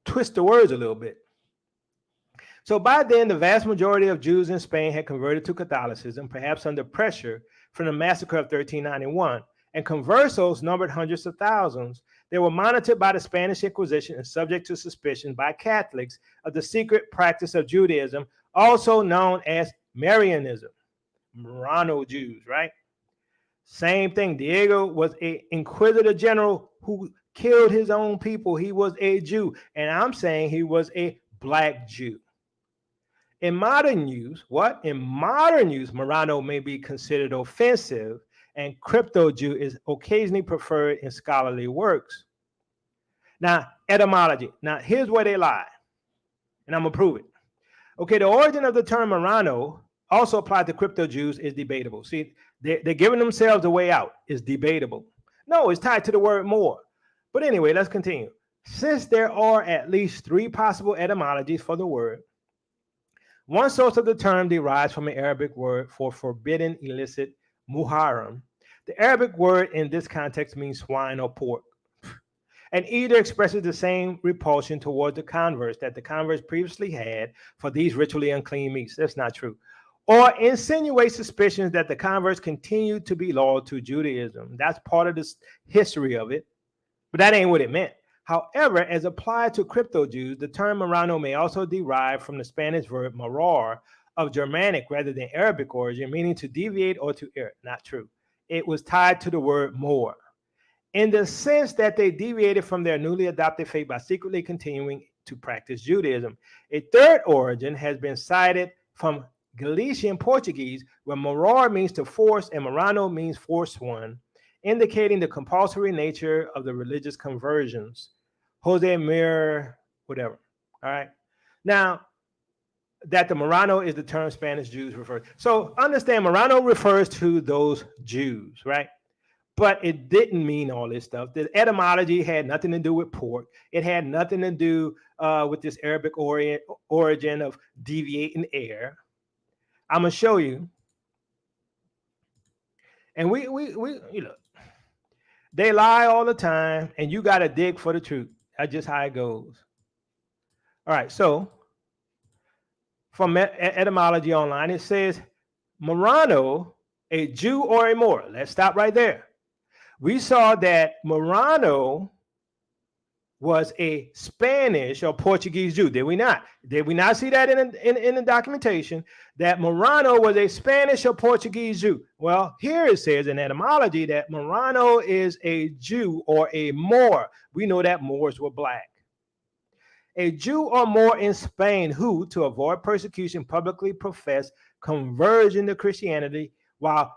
twist the words a little bit. So by then, the vast majority of Jews in Spain had converted to Catholicism, perhaps under pressure from the massacre of 1391, and conversos numbered hundreds of thousands. They were monitored by the Spanish Inquisition and subject to suspicion by Catholics of the secret practice of Judaism, also known as Marianism. Marrano Jews, right? Same thing. Diego was an inquisitor general who killed his own people. He was a Jew, and I'm saying he was a black Jew. In modern use, Marrano may be considered offensive, and crypto Jew is occasionally preferred in scholarly works. Now, etymology. Now, here's where they lie, and I'm gonna prove it. Okay, the origin of the term Marrano also applied to crypto Jews is debatable. See, they're giving themselves a way out. It's debatable. No, it's tied to the word Moor. But anyway, let's continue. Since there are at least three possible etymologies for the word, one source of the term derives from an Arabic word for forbidden, illicit, muharram. The Arabic word in this context means swine or pork, and either expresses the same repulsion towards the converts that the converts previously had for these ritually unclean meats. That's not true. Or insinuates suspicions that the converts continued to be loyal to Judaism. That's part of the history of it. But that ain't what it meant. However, as applied to crypto Jews, the term Marrano may also derive from the Spanish verb marar of Germanic rather than Arabic origin, meaning to deviate or to err. Not true. It was tied to the word Moor, in the sense that they deviated from their newly adopted faith by secretly continuing to practice Judaism. A third origin has been cited from Galician Portuguese, where marar means to force and Marrano means force one, indicating the compulsory nature of the religious conversions. Jose Mir, whatever. All right. Now, that the Marrano is the term Spanish Jews refer. So understand, Marrano refers to those Jews, right? But it didn't mean all this stuff. The etymology had nothing to do with pork. It had nothing to do with this Arabic origin of deviating air. I'm gonna show you. And we you know, they lie all the time, and you got to dig for the truth. That's just how it goes. All right, so from etymology online, it says Marrano, a Jew or a Moor. Let's stop right there. We saw that Marrano was a Spanish or Portuguese Jew. Did we not? Did we not see that in the documentation that Marrano was a Spanish or Portuguese Jew? Well, here it says in etymology that Marrano is a Jew or a Moor. We know that Moors were black. A Jew or Moor in Spain who, to avoid persecution, publicly professed conversion to Christianity while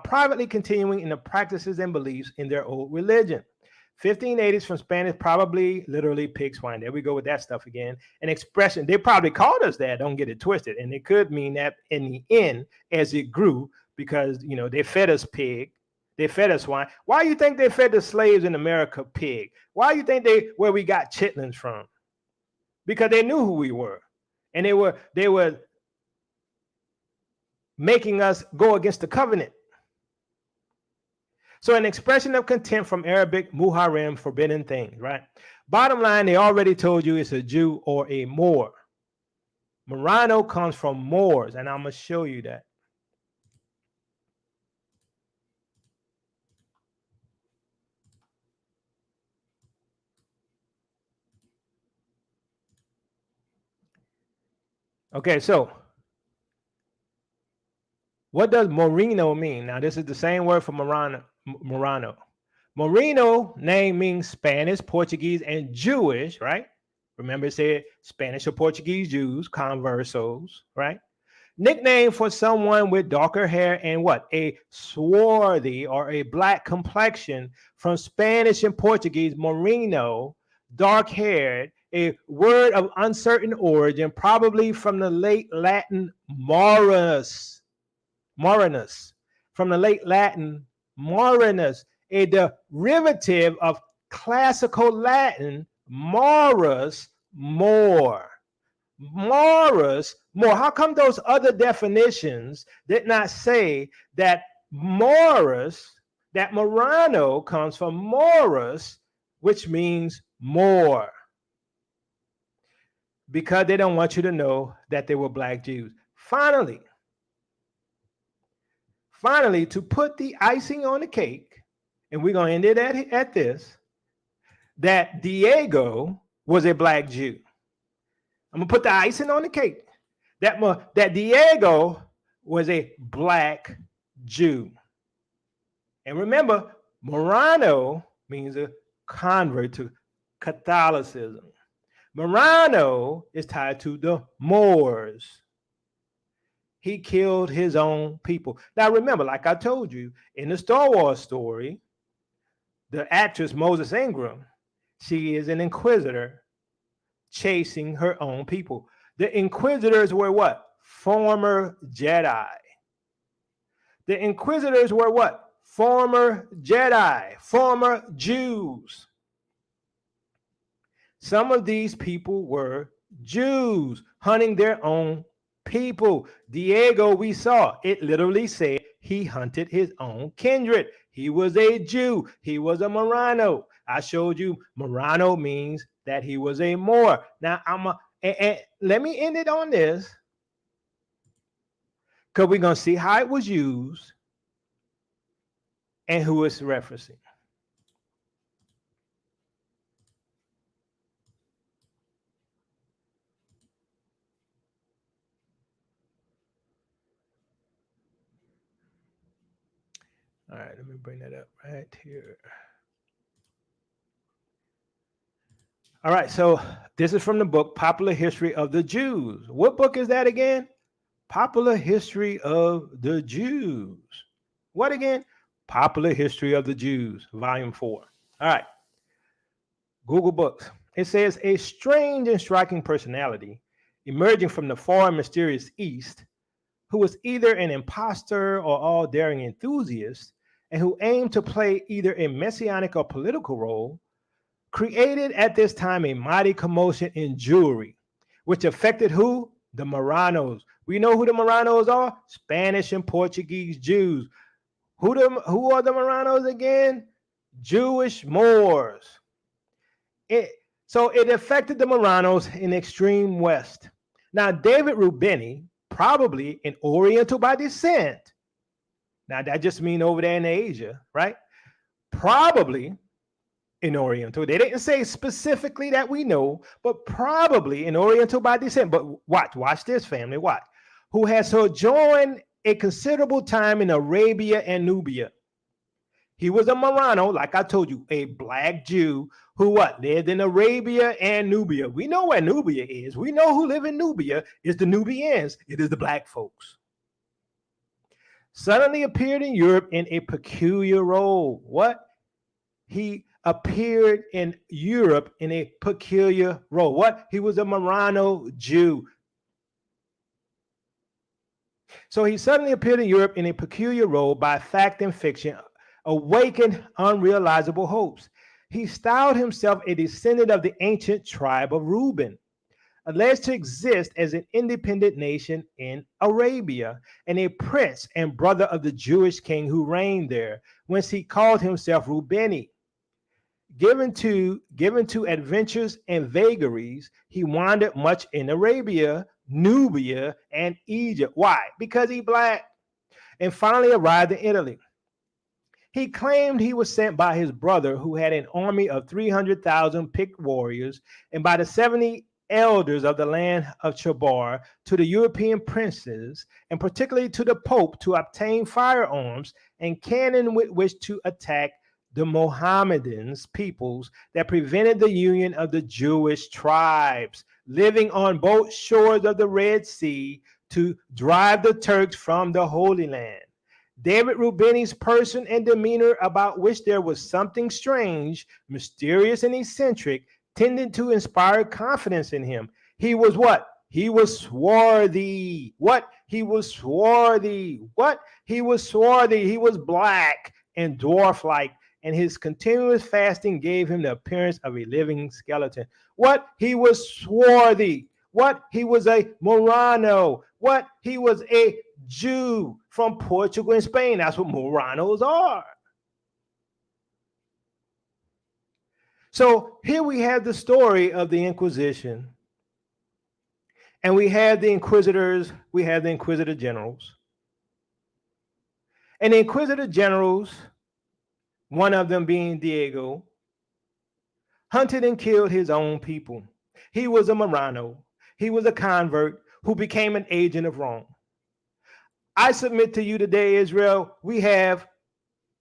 privately continuing in the practices and beliefs in their old religion. 1580s from Spanish, probably literally pig swine. There we go with that stuff again. An expression, they probably called us that, don't get it twisted. And it could mean that in the end, as it grew, because, you know, they fed us pig, they fed us swine. Why do you think they fed the slaves in America pig? Why do you think where we got chitlins from? Because they knew who we were. And they were making us go against the covenant. So an expression of contempt from Arabic muharram, forbidden things, right? Bottom line, they already told you it's a Jew or a Moor. Marrano comes from Moors, and I'm going to show you that. Okay, so what does Moreno mean? Now, this is the same word for Marrano. Moreno name means Spanish, Portuguese, and Jewish, right? Remember it said Spanish or Portuguese Jews, conversos, right? Nickname for someone with darker hair and what? A swarthy or a black complexion. From Spanish and Portuguese, moreno, dark-haired, a word of uncertain origin, probably from the late Latin Maurus, from the late Latin Marinus, a derivative of classical Latin Maurus, Moor. Maurus, Moor. How come those other definitions did not say that Maurus, that Marrano comes from Maurus, which means Moor? Because they don't want you to know that they were black Jews. Finally, to put the icing on the cake, and we're going to end it at this, that Diego was a black Jew. I'm going to put the icing on the cake. That Diego was a black Jew. And remember, Marrano means a convert to Catholicism. Marrano is tied to the Moors. He killed his own people. Now remember, like I told you, in the Star Wars story, the actress Moses Ingram, she is an inquisitor chasing her own people. The Inquisitors were what? Former Jedi. The Inquisitors were what? Former Jedi, former Jews. Some of these people were Jews hunting their own people. Diego, we saw, it literally said he hunted his own kindred. He was a Jew. He was a Marrano. I showed you Marrano means that he was a Moor. Now, and let me end it on this, because we're going to see how it was used and who it's referencing. All right, let me bring that up right here. All right, so this is from the book Popular History of the Jews. What book is that again? Popular History of the Jews. What again? Popular History of the Jews, Volume 4. All right, Google Books. It says a strange and striking personality emerging from the far and mysterious East, who was either an imposter or all-daring enthusiast, and who aimed to play either a messianic or political role, created at this time a mighty commotion in Jewry, which affected who? The Marranos. We know who the Marranos are? Spanish and Portuguese Jews. Who are the Marranos again? Jewish Moors. So it affected the Marranos in extreme West. Now, David Rubini, probably an Oriental by descent. Now, that just means over there in Asia, right? Probably in Oriental. They didn't say specifically that we know, but probably in Oriental by descent. But watch this, family, watch. Who had sojourned a considerable time in Arabia and Nubia. He was a Marrano, like I told you, a black Jew who lived in Arabia and Nubia. We know where Nubia is. We know who live in Nubia is the Nubians. It is the black folks. Suddenly appeared in Europe in a peculiar role. What? He appeared in Europe in a peculiar role. What? He was a Marrano Jew. So he suddenly appeared in Europe in a peculiar role by fact and fiction, awakened unrealizable hopes. He styled himself a descendant of the ancient tribe of Reuben, alleged to exist as an independent nation in Arabia, and a prince and brother of the Jewish king who reigned there, whence he called himself Reubeni. Given to adventures and vagaries, he wandered much in Arabia, Nubia, and Egypt. Why? Because he black. And finally arrived in Italy. He claimed he was sent by his brother, who had an army of 300,000 picked warriors, and by the 70 elders of the land of Chabar to the European princes, and particularly to the Pope, to obtain firearms and cannon with which to attack the Mohammedans peoples that prevented the union of the Jewish tribes living on both shores of the Red Sea to drive the Turks from the Holy Land. David Reubeni's person and demeanor, about which there was something strange, mysterious, and eccentric, tended to inspire confidence in him. He was what? He was swarthy. What? He was swarthy. What? He was swarthy. He was black and dwarf-like, and his continuous fasting gave him the appearance of a living skeleton. What? He was swarthy. What? He was a Marrano. What? He was a Jew from Portugal and Spain. That's what Marranos are. So here we have the story of the Inquisition, and we have the Inquisitors, we have the Inquisitor generals. And the Inquisitor generals, one of them being Diego, hunted and killed his own people. He was a Marrano. He was a convert who became an agent of Rome. I submit to you today, Israel, we have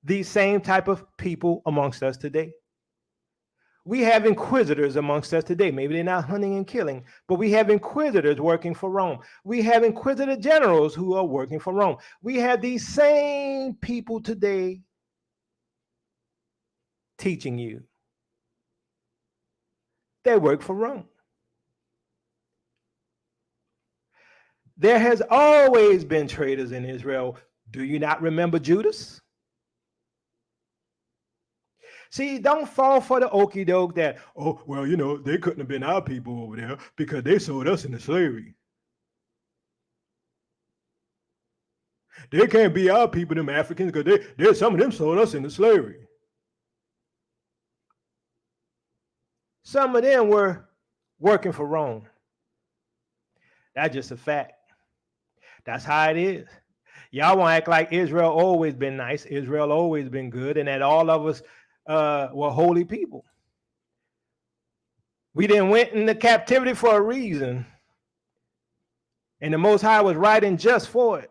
these same type of people amongst us today. We have inquisitors amongst us today. Maybe they're not hunting and killing, but we have inquisitors working for Rome. We have inquisitor generals who are working for Rome. We have these same people today teaching you. They work for Rome. There has always been traitors in Israel. Do you not remember Judas? See, don't fall for the okie doke that, oh, well, you know, they couldn't have been our people over there because they sold us into slavery. They can't be our people, them Africans, because some of them sold us into slavery. Some of them were working for Rome. That's just a fact. That's how it is. Y'all want to act like Israel always been nice, Israel always been good, and that all of us were holy people. We didn't went into captivity for a reason, and the Most High was right and just for it.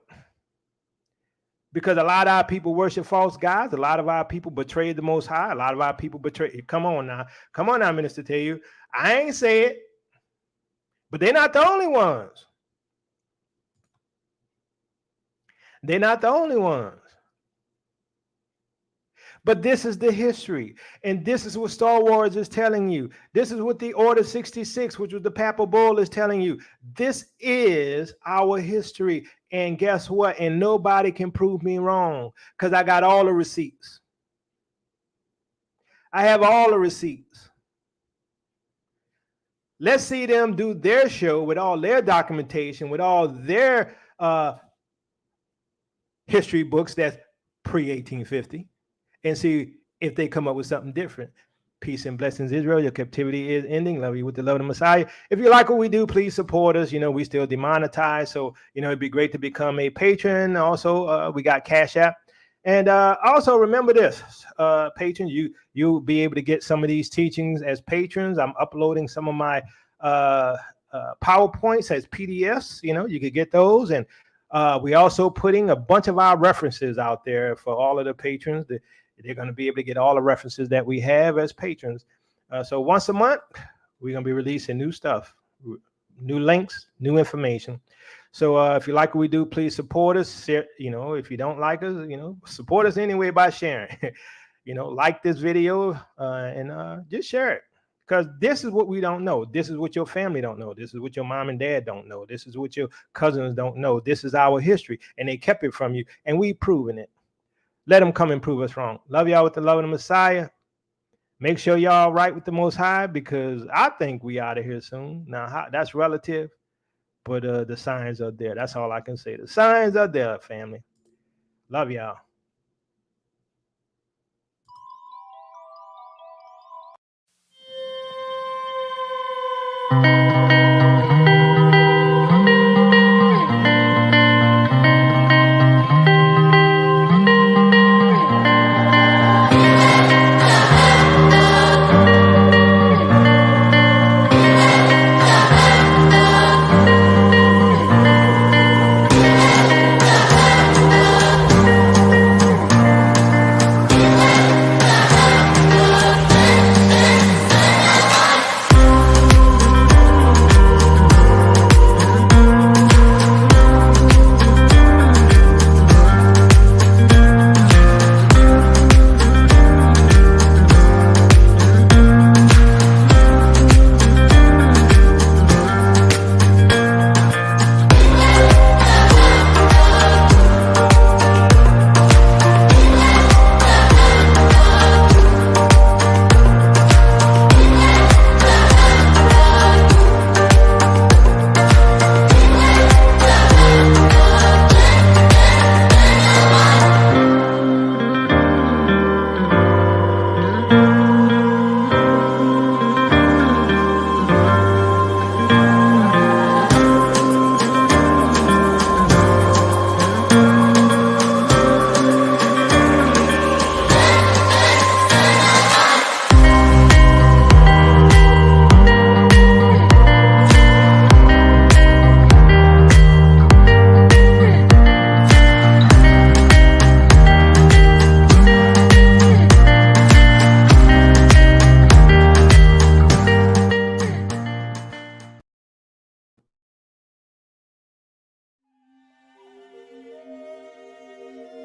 Because a lot of our people worship false gods. A lot of our people betrayed the Most High. A lot of our people betrayed. Come on now, Minister. Tell you, I ain't say it, but they're not the only ones. They're not the only ones. But this is the history. And this is what Star Wars is telling you. This is what the Order 66, which was the Papal Bull, is telling you. This is our history. And guess what? And nobody can prove me wrong because I got all the receipts. I have all the receipts. Let's see them do their show with all their documentation, with all their history books that's pre-1850, and see if they come up with something different. Peace and blessings, Israel. Your captivity is ending. Love you with the love of the Messiah. If you like what we do, please support us. You know, we still demonetize, so, you know, it'd be great to become a patron. Also, we got Cash App. And also remember this, patrons, you'll be able to get some of these teachings as patrons. I'm uploading some of my PowerPoints as PDFs. You could get those, and we also putting a bunch of our references out there for all of the patrons. They're going to be able to get all the references that we have as patrons. So once a month, we're going to be releasing new stuff, new links, new information. So if you like what we do, please support us. If you don't like us, support us anyway by sharing. Like this video and just share it, because this is what we don't know. This is what your family don't know. This is what your mom and dad don't know. This is what your cousins don't know. This is our history, and they kept it from you, and we proven it. Let them come and prove us wrong. Love y'all with the love of the Messiah. Make sure y'all right with the Most High, because I think we out of here soon. Now, that's relative. But the signs are there. That's all I can say. The signs are there, family. Love y'all.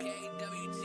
KWT.